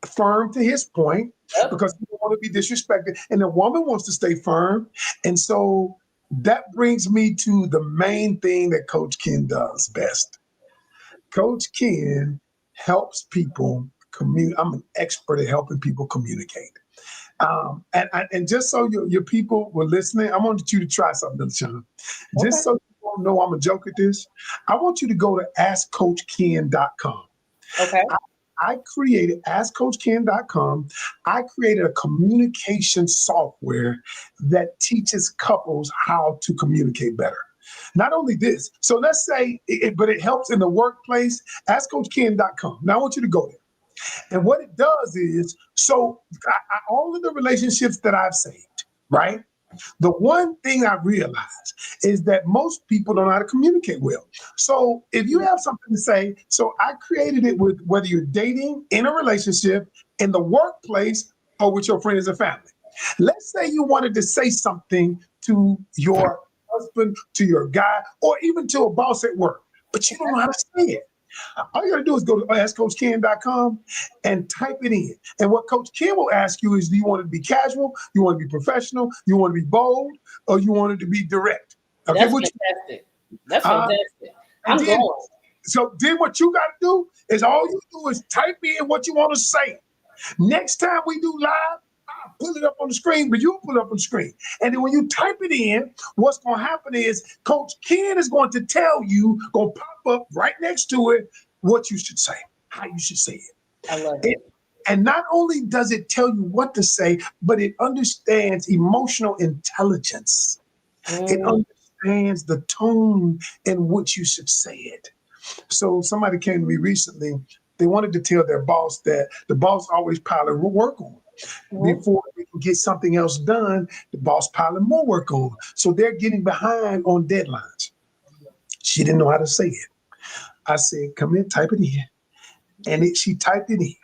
firm to his point
Yep.
because he don't want to be disrespected, and the woman wants to stay firm. And so that brings me to the main thing that Coach Ken does best. Coach Ken helps people communicate. I'm an expert at helping people communicate. And just so your people were listening, I wanted you to try something, Sean. Just
Okay.
so you don't know I'm a joke at this, I want you to go to askcoachken.com.
Okay.
I, I created askcoachken.com. I created a communication software that teaches couples how to communicate better. Not only this, so let's say, but it helps in the workplace. Askcoachken.com. Now I want you to go there. And what it does is, so all of the relationships that I've saved, right? The one thing I realized is that most people don't know how to communicate well. So if you have something to say, so I created it with whether you're dating, in a relationship, in the workplace, or with your friends and family. Let's say you wanted to say something to your husband, to your guy, or even to a boss at work, but you don't know how to say it. All you got to do is go to askcoachken.com and type it in. And what Coach Ken will ask you is, do you want it to be casual? You want to be professional? You want to be bold? Or you want it to be direct? Okay,
That's
which,
fantastic. That's
uh,
fantastic.
and
I'm going.
then what you got to do is all you do is type in what you want to say. Next time we do live, I'll pull it up on the screen, but you'll pull it up on the screen. And then when you type it in, what's going to happen is Coach Ken is going to tell you, going to pop up right next to it, what you should say, how you should say it.
I love
It-
it.
and not only does it tell you what to say, but it understands emotional intelligence. It
Mm,
understands the tone in which you should say it. So somebody came to me recently. They wanted to tell their boss that the boss always piling work on.
mhm.
Before they can get something else done, the boss piling more work on. So they're getting behind on deadlines. She didn't know how to say it. I said, come in, type it in. And she typed it in.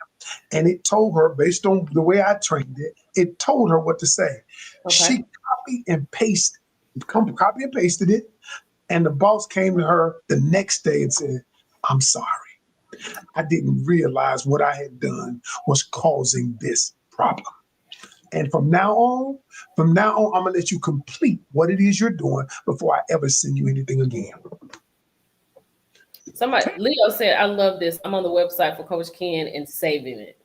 And it told her, based on the way I trained it, it told her what to say.
Okay.
She copy and pasted it. And the boss came to her the next day and said, I'm sorry. I didn't realize what I had done was causing this problem. And from now on, I'm gonna let you complete what it is you're doing before I ever send you anything again.
Somebody, Leo said, I love this. I'm on the website for Coach Ken and saving it.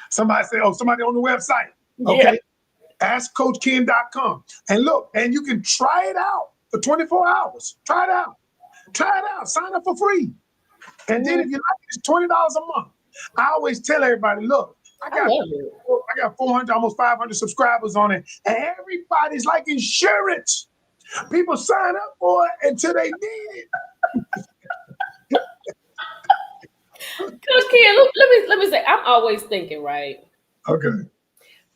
Somebody say, oh, somebody on the website.
Yeah.
Okay. AskCoachKen.com. And look, and you can try it out for 24 hours. Try it out. Try it out. Sign up for free. And then
Mm,
if you like it, it's $20 a month. I always tell everybody, look, I
I
got
love it.
I got 400, almost 500 subscribers on it, and everybody's like insurance. People sign up for it until they need it.
Coach Ken, let me say, I'm always thinking, right?
Okay.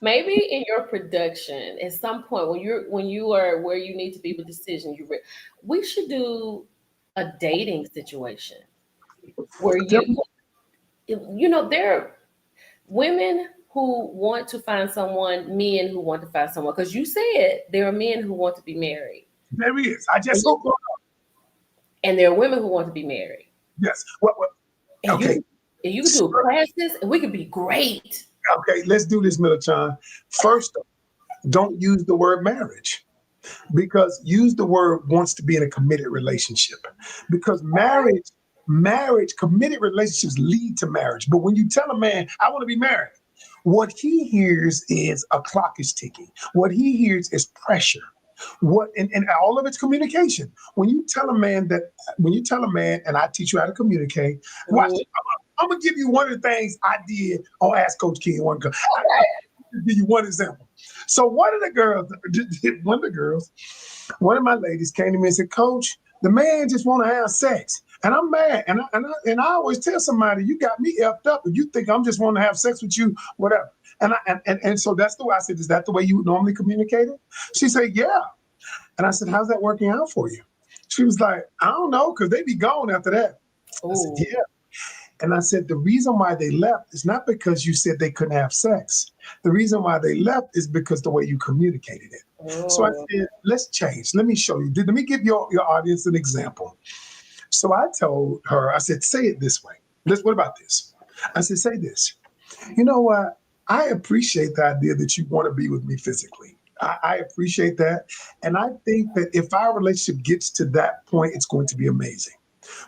Maybe in your production, at some point when you are where you need to be with decisions, we should do a dating situation where
Tell me,
there are women who want to find someone, men who want to find someone. Because you said there are men who want to be married,
there he is. I
and
just
you
opened up.
and there are women who want to be married,
Yes. What?
and
Okay.
you could do classes, and we could be great.
Okay, let's do this, Milachan. First, don't use the word marriage because use the word wants to be in a committed relationship because committed relationships lead to marriage. But when you tell a man, I want to be married, what he hears is a clock is ticking. What he hears is pressure. And all of it's communication. When you tell a man, and I teach you how to communicate, watch
Mhm.
this. I'm gonna give you one of the things I did on Ask Coach King. I
Okay.
give you one example. So one of my ladies came to me and said, Coach, the man just want to have sex. And I'm mad. And I always tell somebody, you got me effed up. If you think I'm just want to have sex with you, whatever. And so that's the way I said, is that the way you would normally communicate it? She said, yeah. And I said, how's that working out for you? She was like, I don't know, because they be gone after that. I said,
Ooh.
yeah. And I said, the reason why they left is not because you said they couldn't have sex. The reason why they left is because the way you communicated it. So I
Oh.
said, let's change. Let me show you. Let me give your audience an example. So I told her, I said, say it this way. What about this? I said, say this. You know what? I appreciate the idea that you want to be with me physically. I appreciate that. And I think that if our relationship gets to that point, it's going to be amazing.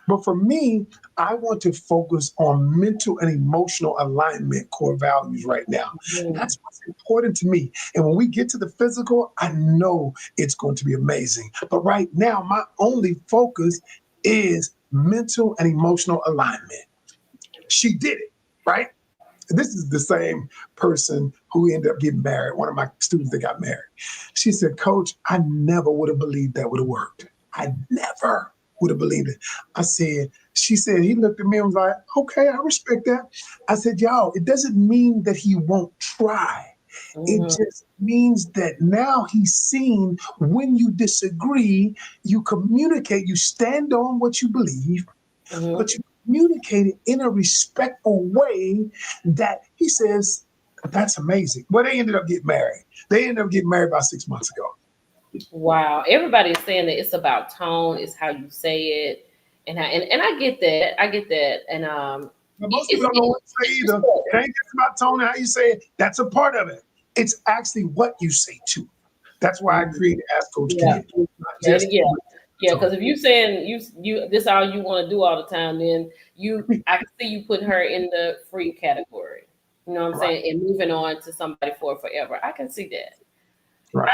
But for me, I want to focus on mental and emotional alignment, core values right now.
Mhm.
That's what's important to me. And when we get to the physical, I know it's going to be amazing. But right now, my only focus is mental and emotional alignment. She did it, right? This is the same person who ended up getting married, one of my students that got married. She said, Coach, I never would have believed that would have worked. I never would have believed it. I said, she said, he looked at me and was like, okay, I respect that. I said, y'all, it doesn't mean that he won't try. It
Mhm.
just means that now he's seen when you disagree, you communicate, you stand on what you believe,
Mhm.
but you communicate it in a respectful way that he says, that's amazing. Well, they ended up getting married. They ended up getting married about 6 months ago.
Wow. Everybody is saying that it's about tone, it's how you say it. And I get that. I get that. And
But most people don't know what to say
it's
either.
respect.
It ain't just about tone and how you say it. That's a part of it. It's actually what you say too. That's why I
Mhm.
created Ask Coach
Yeah.
Ken. Not
Yeah,
just
yeah, yeah.
tone.
Because if you saying you this all you want to do all the time, then I can see you putting her in the free category. You know what I'm
Right,
saying? And moving on to somebody for forever. I can see that.
right.
I,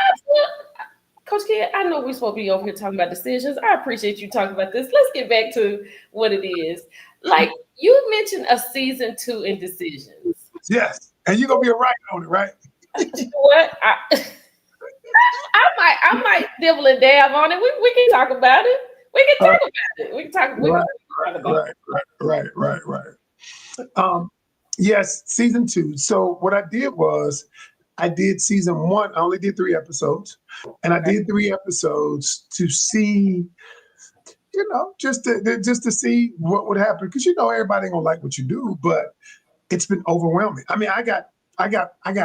Coach Kid, I know we're supposed to be over here talking about decisions. I appreciate you talking about this. Let's get back to what it is. Like you mentioned a season two in decisions.
Yes. And you're gonna be a right on it, right?
You know what? I might dibble and dab on it. We can talk about it. We can
Uh,
talk about it.
right,
We can talk about
right, right. Um, yes, season two. So what I did was I did season one. I only did 3 episodes, and I
it.
did 3 episodes to see, just to see what would happen. Because everybody ain't gonna like what you do, but it's been overwhelming. I mean, I got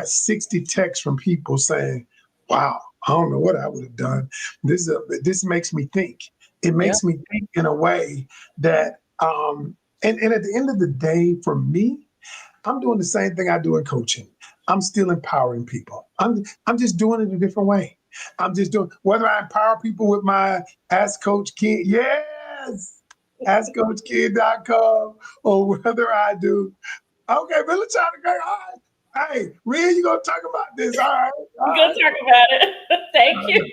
60 texts from people saying, "Wow, I don't know what I would have done. This makes me think. It
Yeah.
makes me think in a way that and at the end of the day, for me, I'm doing the same thing I do in coaching. I'm still empowering people. I'm just doing it a different way. I'm just doing whether I empower people with my Ask Coach Kid, yes, AskCoachKid.com, or whether I do. Okay, Billy trying to go. All right. Hey, Real, you gonna talk about this? All right, all
We're gonna
right.
talk about it. Thank you.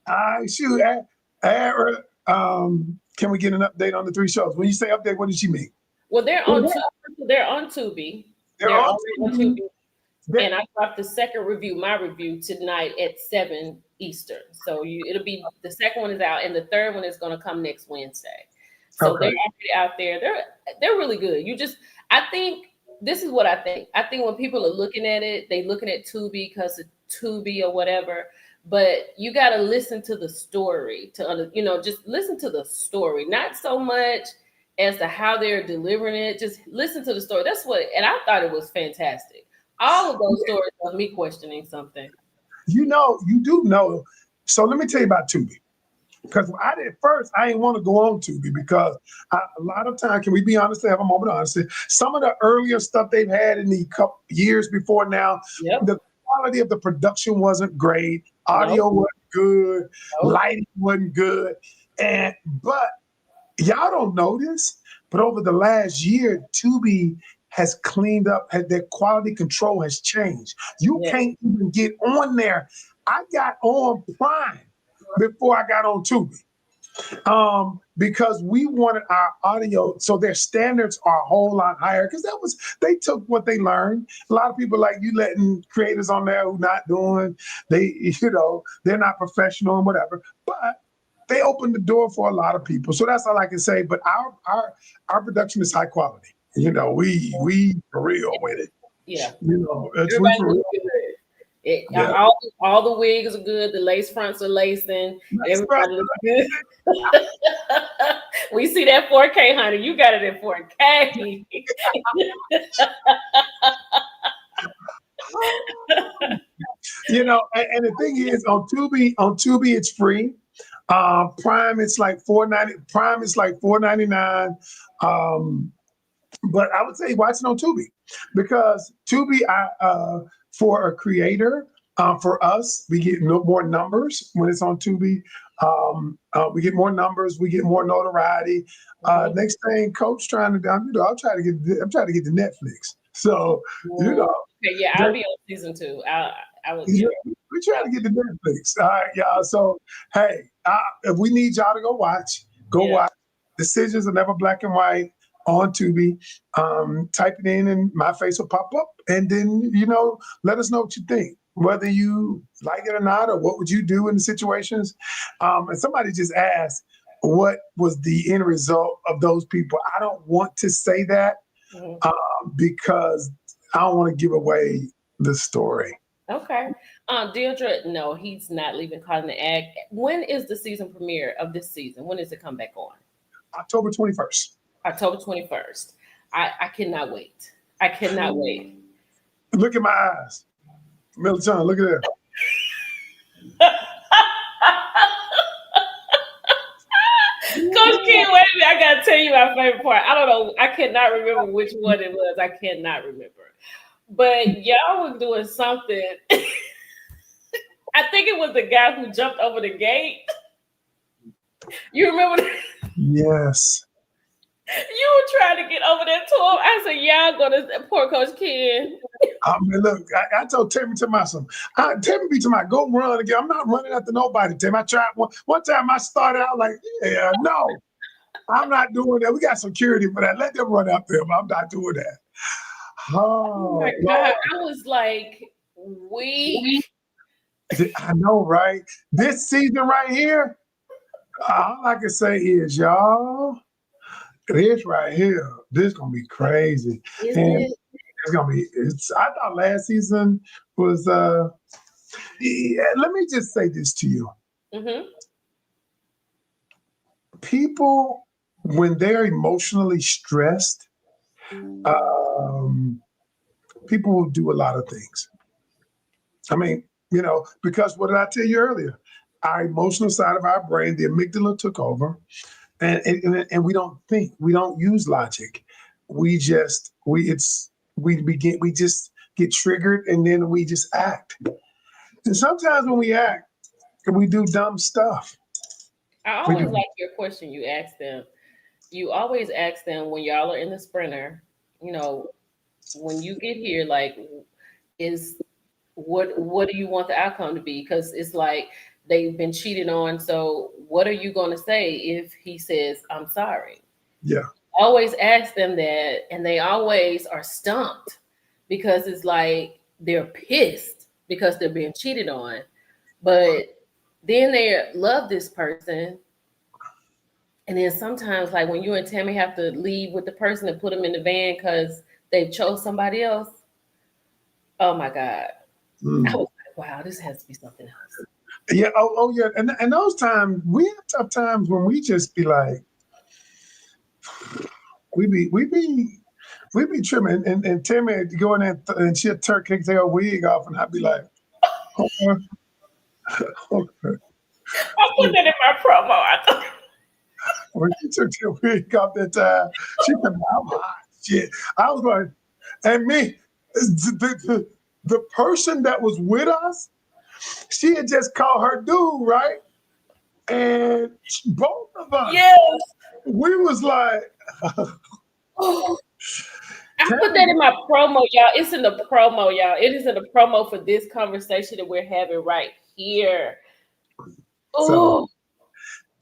All right, shoot. Can we get an update on the 3 shows? When you say update, what did she mean?
Well, they're on Tubi.
They're
They're
on
already on
TV.
Tubi.
They're,
And I dropped the second review, my review tonight at 7 Eastern. So it'll be the second one is out, and the third one is going to come next Wednesday. So they're
okay.
already out there. They're really good. I think this is what I think. I think when people are looking at it, they looking at Tubi because of Tubi or whatever. But you got to listen to the story just listen to the story, not so much as to how they're delivering it. Just listen to the story. And I thought it was fantastic. All of those stories of me questioning something.
You do know. So let me tell you about Tubi. Because I didn't want to go on Tubi because a lot of time, can we be honest, have a moment of honesty? Some of the earlier stuff they've had in the couple years before now,
Yep.
the quality of the production wasn't great,
Nope.
audio wasn't good,
Nope.
lighting wasn't good, but y'all don't know this, but over the last year, Tubi has cleaned up, their quality control has changed. You
Yeah.
can't even get on there. I got on Prime before I got on Tubi, because we wanted our audio, so their standards are a whole lot higher. Because they took what they learned. A lot of people like you letting creators on there who not doing, they're not professional and whatever. But they opened the door for a lot of people. So that's all I can say. But our production is high quality. We for real with it.
Yeah.
It's we
Everybody
for
looks
real.
good.
Yeah.
All the wigs are good. The lace fronts are lacing.
Nice, bro.
Everybody looks good. We see that 4K, honey. You got it in 4K.
And the thing is, on Tubi, it's free. Prime, it's like 490. Prime is like 4.99. Um, but I would say watch it on Tubi because Tubi, for a creator, for us, we get more numbers when it's on Tubi. We get more numbers, we get more notoriety.
Mhm.
Next thing, Coach trying to, I'm trying to get to Netflix. So you
Mm,
know,
okay, yeah, I'll be on season two. I would,
yeah, we're trying to get to Netflix. All right, y'all. So, hey, if we need y'all to go
yeah.
watch. Decisions are never black and white on Tubi. Type it in, and my face will pop up, and then let us know what you think, whether you like it or not, or what would you do in the situations. And somebody just asked, what was the end result of those people? I don't want to say that
Mhm.
because I don't want to give away the story.
Okay. Deirdre, no, he's not leaving calling the ag. When is the season premiere of this season? When does it come back on?
October 21st.
October 21st. I cannot wait. I cannot wait.
Look at my eyes. Milton, look at that.
Coach King, wait a minute. I gotta tell you my favorite part. I don't know. I cannot remember which one it was. I cannot remember. But y'all was doing something. I think it was the guy who jumped over the gate. You remember
Yes.
you were trying to get over there to him. I said, y'all gonna poor Coach Ken.
I mean, look, I told Timmy to myself, Timmy be to my go run again. I'm not running after nobody, Tim. I tried one time I started out like, yeah, no, I'm not doing that. We got security for that. Let them run after him. I'm not doing that.
Oh my
Oh,
God.
Lord.
I was like weak.
I know, right? This season right here, all I can say is, y'all, this right here, this gonna be crazy.
Is
And
it?
I thought last season was yeah, let me just say this to you.
Mm-hmm.
People, when they're emotionally stressed, um, people will do a lot of things. I mean, because what did I tell you earlier? Our emotional side of our brain, the amygdala took over, and we don't think, we don't use logic. We just get triggered, and then we just act. And sometimes when we act, we do dumb stuff.
I
We
always
do.
like your question you ask them. You always ask them when y'all are in the sprinter, you know, when you get here, like, is what do you want the outcome to be? Because it's like they've been cheated on. So what are you going to say if he says, I'm sorry?
Yeah.
Always ask them that, and they always are stumped because it's like they're pissed because they're being cheated on. But then they love this person. And then sometimes, like when you and Tammy have to leave with the person and put them in the van because they chose somebody else. Oh my God. I
Mm.
was like, wow, this has to be something else.
Yeah. Oh, yeah. And those times, we have tough times when we just be like, we be we be we be trimming, and Tammy would go in there and she'll take her wig off, and I'd be like, okay, okay.
I put that in my promo. I thought,
When she took the wig off that time, she said, I'm hot. Shit. I was like, and me, the person that was with us, she had just called her dude, right? And both of us,
yes.
we was like,
I put that
Tammy.
in my promo, y'all. It's in the promo, y'all. It is in the promo for this conversation that we're having right here.
So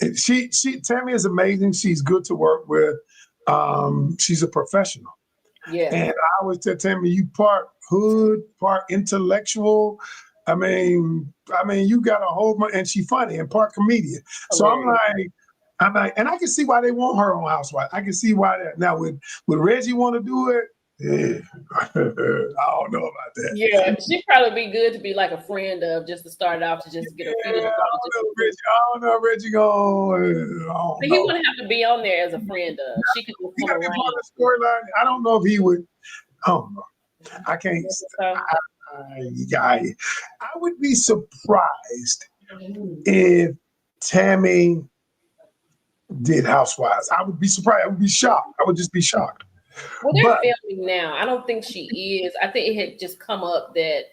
Oh,
she Tammy is amazing. She's good to work with. She's a professional.
yes.
And I always tell Tammy, you part hood, part intellectual. You got a whole bunch, and she funny and part comedian. So
Hilarious.
I'm like, and I can see why they want her on Housewives. I can see why that. Now, would Reggie want to do it? Yeah. I don't know about that.
Yeah, she'd probably be good to be like a friend of, just to start off, to just get a
Yeah,
feel
I
for,
don't
just
know,
to see.
Reggie. I don't know, Reggie. I don't
But he
know.
wouldn't have to be on there as a friend of. She could just
He
come
got to be
around.
part of the storyline. I don't know if he would. I don't know. I can't.
So,
I would be surprised if Tammy did Housewives. I would be surprised. I would be shocked. I would just be shocked.
well, they're
But
filming now. I don't think she is. I think it had just come up that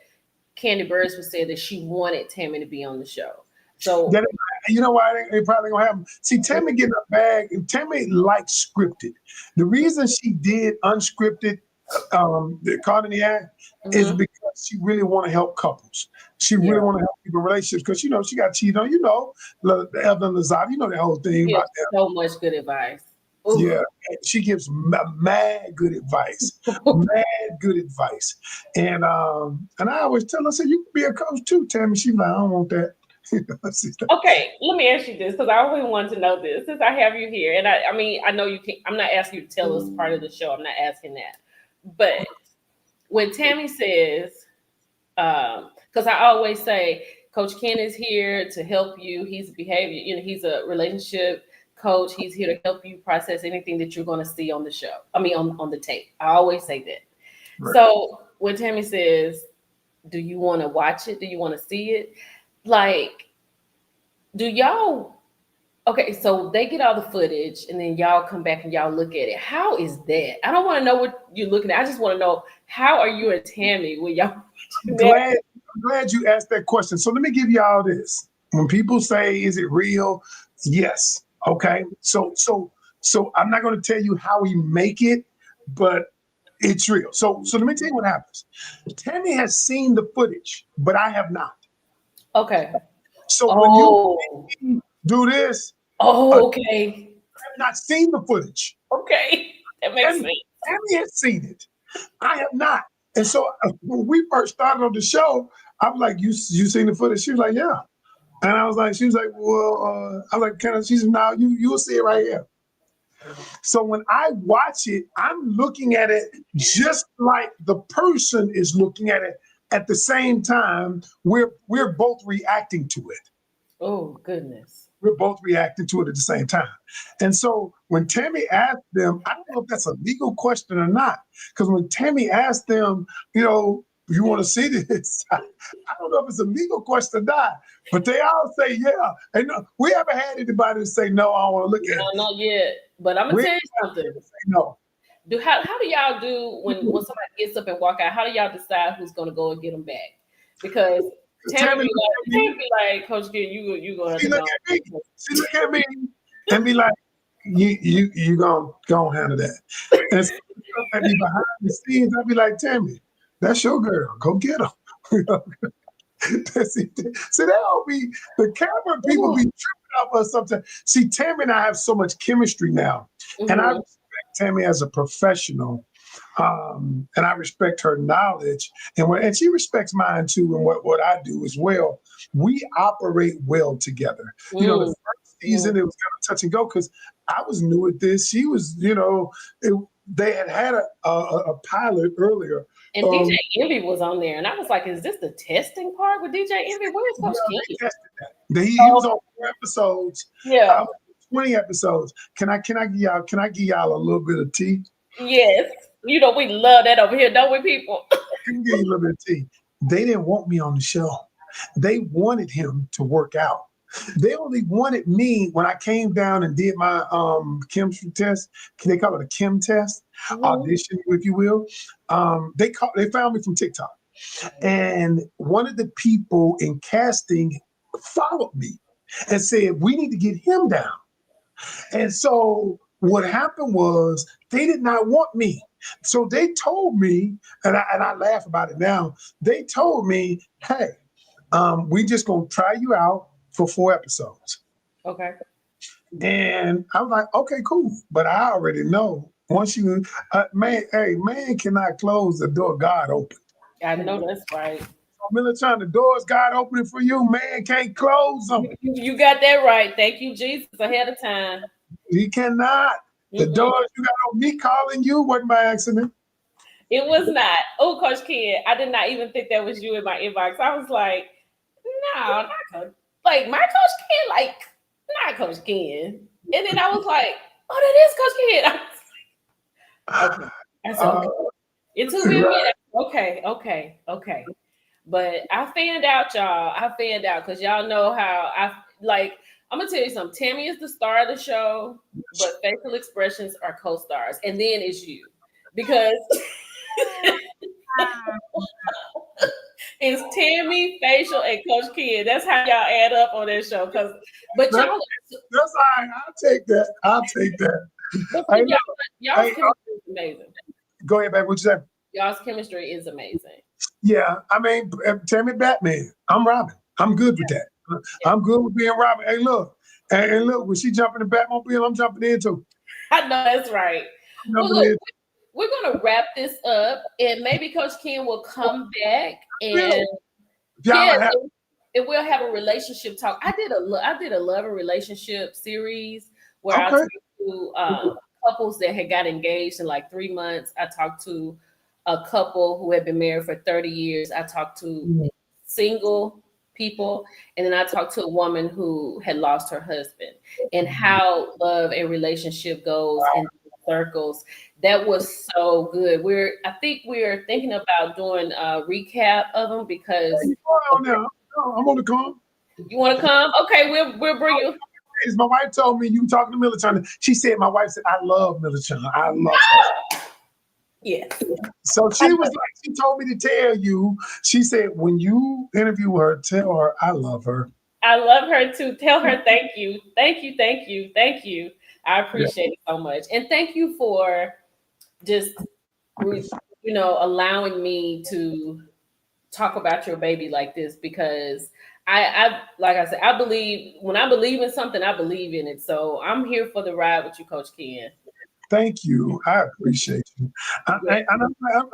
Candy Burris was saying that she wanted Tammy to be on the show. So,
that you know why they probably gonna have them. See, Tammy getting a bag. Tammy likes scripted. The reason she did unscripted, the caught in the act, is
mhm,
because she really want to help couples. She
yeah,
really want to help people in relationships because she got cheated on. The Evelyn Lazard. You know that whole
she
thing about
gives
that.
so much good advice. Ooh.
Yeah, she gives mad good advice, mad good advice, and I always tell her, I said, you can be a coach too, Tammy. She's like, I don't want that. She's like,
Okay, let me ask you this, because I always wanted to know this since I have you here. And I mean, I know you can. I'm not asking you to tell us part of the show. I'm not asking that. But when Tammy says, because I always say, Coach Ken is here to help you. He's a behavior, he's a relationship coach. He's here to help you process anything that you're going to see on the show. I mean, on the tape. I always say that.
right.
So when Tammy says, "Do you want to watch it? Do you want to see it?" Like, do y'all? Okay, so they get all the footage, and then y'all come back and y'all look at it. How is that? I don't want to know what you're looking at. I just want to know, how are you and Tammy when y'all watching that?
I'm glad you asked that question. So let me give you all this. When people say, "Is it real?" Yes. Okay. So I'm not going to tell you how we make it, but it's real. So let me tell you what happens. Tammy has seen the footage, but I have not.
Okay.
So when you
Oh.
do this,
Oh, okay.
I have not seen the footage.
Okay. That makes
Tammy,
sense.
Tammy has seen it. I have not. And so when we first started on the show, I was like, "You seen the footage?" She was like, "Yeah." And I was like, she was like, "Well," I was like, "Kind of." She said, "Now you'll see it right here." So when I watch it, I'm looking at it just like the person is looking at it. At the same time, we're both reacting to it.
Oh, goodness.
We're both reacting to it at the same time. And so when Tammy asked them, I don't know if that's a legal question or not, because when Tammy asked them, you want to see this? I don't know if it's a legal question or not, but they all say yeah. And we haven't had anybody say no, I don't want to look at
No,
it.
not yet. But I'm gonna
We
tell
ain't
you
had
something.
anybody say no.
How do y'all do when somebody gets up and walk out? How do y'all decide who's gonna go and get them back? Because Tammy
Tammy
be
look
like,
at me.
Coach Ken, you gonna have
She
to
look
go.
at me. She look at me and be like, you gonna handle that. And so at me behind the scenes, I'd be like, Tammy, that's your girl. Go get her. See, that don't be the camera people
Ooh.
be tripping off us sometimes. See, Tammy and I have so much chemistry now, and I
Mhm.
respect Tammy as a professional, and I respect her knowledge, and she respects mine too, and what I do as well. We operate well together. The
Mm.
first
Mhm.
season it was kind of touch and go because I was new at this. She was, it, they had a pilot earlier.
And DJ
Um,
Envy was on there, and I was like, "Is this the testing part with DJ Envy? Where's
Yeah,
Coach
they
Ken?"
tested that. He
Oh,
was on 4 episodes. I
yeah,
was on 20 episodes. Can I give y'all a little bit of tea?
yes. We love that over here, don't we, people?
Can I give you a little bit of tea? They didn't want me on the show. They wanted him to work out. They only wanted me when I came down and did my chemistry test. Can they call it a chem test?
Mhm.
Audition, if you will. They found me from TikTok. And one of the people in casting followed me and said, "We need to get him down." And so what happened was they did not want me. So they told me, and I laugh about it now. They told me, "Hey, we just gonna try you out for 4 episodes."
Okay,
And I was like, "Okay, cool." But I already know once man cannot close the door God opened.
I know that's right.
Military, the doors God opening for you, man can't close them.
You got that right. Thank you, Jesus, ahead of time.
He cannot. The
Mm-mm.
doors you got on me calling you wasn't by accident.
It was not. Oh, Coach Ken, I did not even think that was you in my inbox. I was like, no, not Coach. Like my Coach Ken, like not Coach Ken. And then I was like, oh, that is Coach Ken. Okay. I said,
Uh,
okay. It took me a
right.
minute. Okay. But I fanned out, y'all. I fanned out because y'all know how I like. I'm gonna tell you something. Tammy is the star of the show, but facial expressions are co-stars, and then it's you because it's Tammy, facial, and Coach Kid. That's how y'all add up on that show. But
That,
y'all,
that's all right. I'll take that. I'll take that.
but
Hey,
see,
look.
y'all's
Hey,
chemistry is amazing.
go ahead, baby. What you say?
Y'all's chemistry is amazing.
Yeah, I mean, tell me Batman. I'm Robin. I'm good with that.
Yeah.
I'm good with being Robin. Hey, look. And look, when she jumping in the Batmobile, I'm jumping in too.
I know that's right.
I'm
Well,
jumping
look,
in.
we're gonna wrap this up, and maybe Coach Ken will come back, and
If y'all
yeah,
are happy.
and we'll have a relationship talk. I did a love and relationship series where I
Okay.
talked to couples that had got engaged in like 3 months. I talked to a couple who had been married for 30 years. I talked to single people, and then I talked to a woman who had lost her husband, and how love and relationship goes in circles. That was so good. I think we're thinking about doing a recap of them
Hey,
because
you going on now? I'm on the call.
you want to come? Okay, we'll bring you.
My wife told me you talking to Millichan. She said, my wife said, I love Millichan. I love her.
Yes,
So
I
she was like, she told me to tell you. She said, when you interview her, tell her I love her.
love her too. Tell her thank you. I
Yeah.
appreciate it so much, and thank you for just allowing me to talk about your baby like this because I like I said, I believe when I believe in something, I believe in it. So I'm here for the ride with you, Coach Ken.
Thank you. I appreciate you.
Yeah.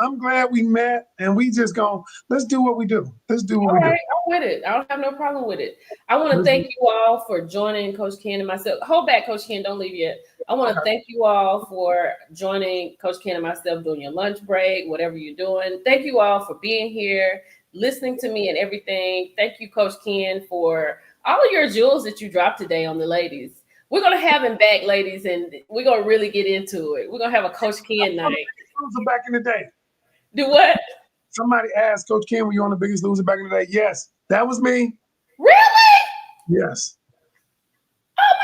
I'm glad we met and we just gone, let's do what we do. Let's do what
All
we do.
right, I'm with it. I don't have no problem with it. I want to
Let's
thank
do
you all for joining Coach Ken and myself. Hold back, Coach Ken, don't leave yet. I want to
okay.
thank you all for joining Coach Ken and myself during your lunch break, whatever you're doing. Thank you all for being here, listening to me and everything. Thank you, Coach Ken, for all of your jewels that you dropped today on the ladies. We're gonna have him back, ladies, and we're gonna really get into it. We're gonna have a Coach Ken
On the
night.
Biggest Loser back in the day.
Do what?
Somebody asked Coach Ken, were you on the Biggest Loser back in the day? Yes, that was me.
Really?
Yes.
Oh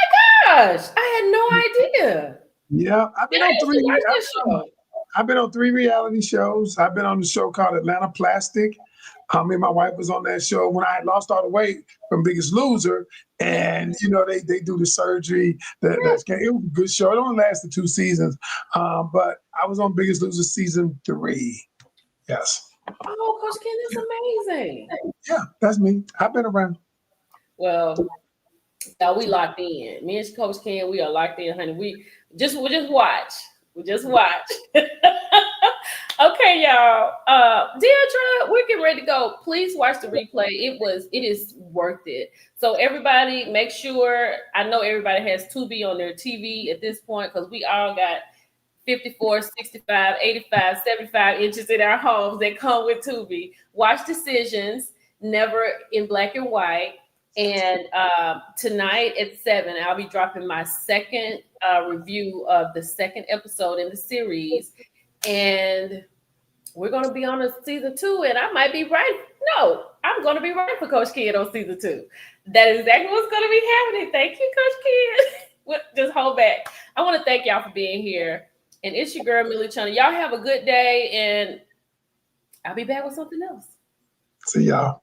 my gosh! I had no idea.
Yeah.
Yeah, I used to watch that show.
I've been on 3 reality shows. I've been on the show called Atlanta Plastic. Me and my wife was on that show when I had lost all the weight from Biggest Loser, and they do the surgery. It was a good show. It only lasted 2 seasons, but I was on Biggest Loser season 3. Yes,
Oh, Coach Ken, that's amazing.
yeah, that's me. I've been around.
Well, yeah, we locked in. Me and Coach Ken, we are locked in, honey. We just watch. We just watch. Okay, y'all. Deirdre, we're getting ready to go. Please watch the replay. It is worth it. So everybody, make sure. I know everybody has Tubi on their TV at this point because we all got 54, 65, 85, 75 inches in our homes that come with Tubi. Watch Decisions, never in black and white. And tonight at 7, I'll be dropping my second review of the second episode in the series. And we're going to be on a season 2, and I might be right. No, I'm going to be right for Coach Kid on season 2. That is exactly what's going to be happening. Thank you, Coach Kid. Just hold back. I want to thank y'all for being here. And it's your girl, Millie Chana. Y'all have a good day, and I'll be back with something else.
See y'all.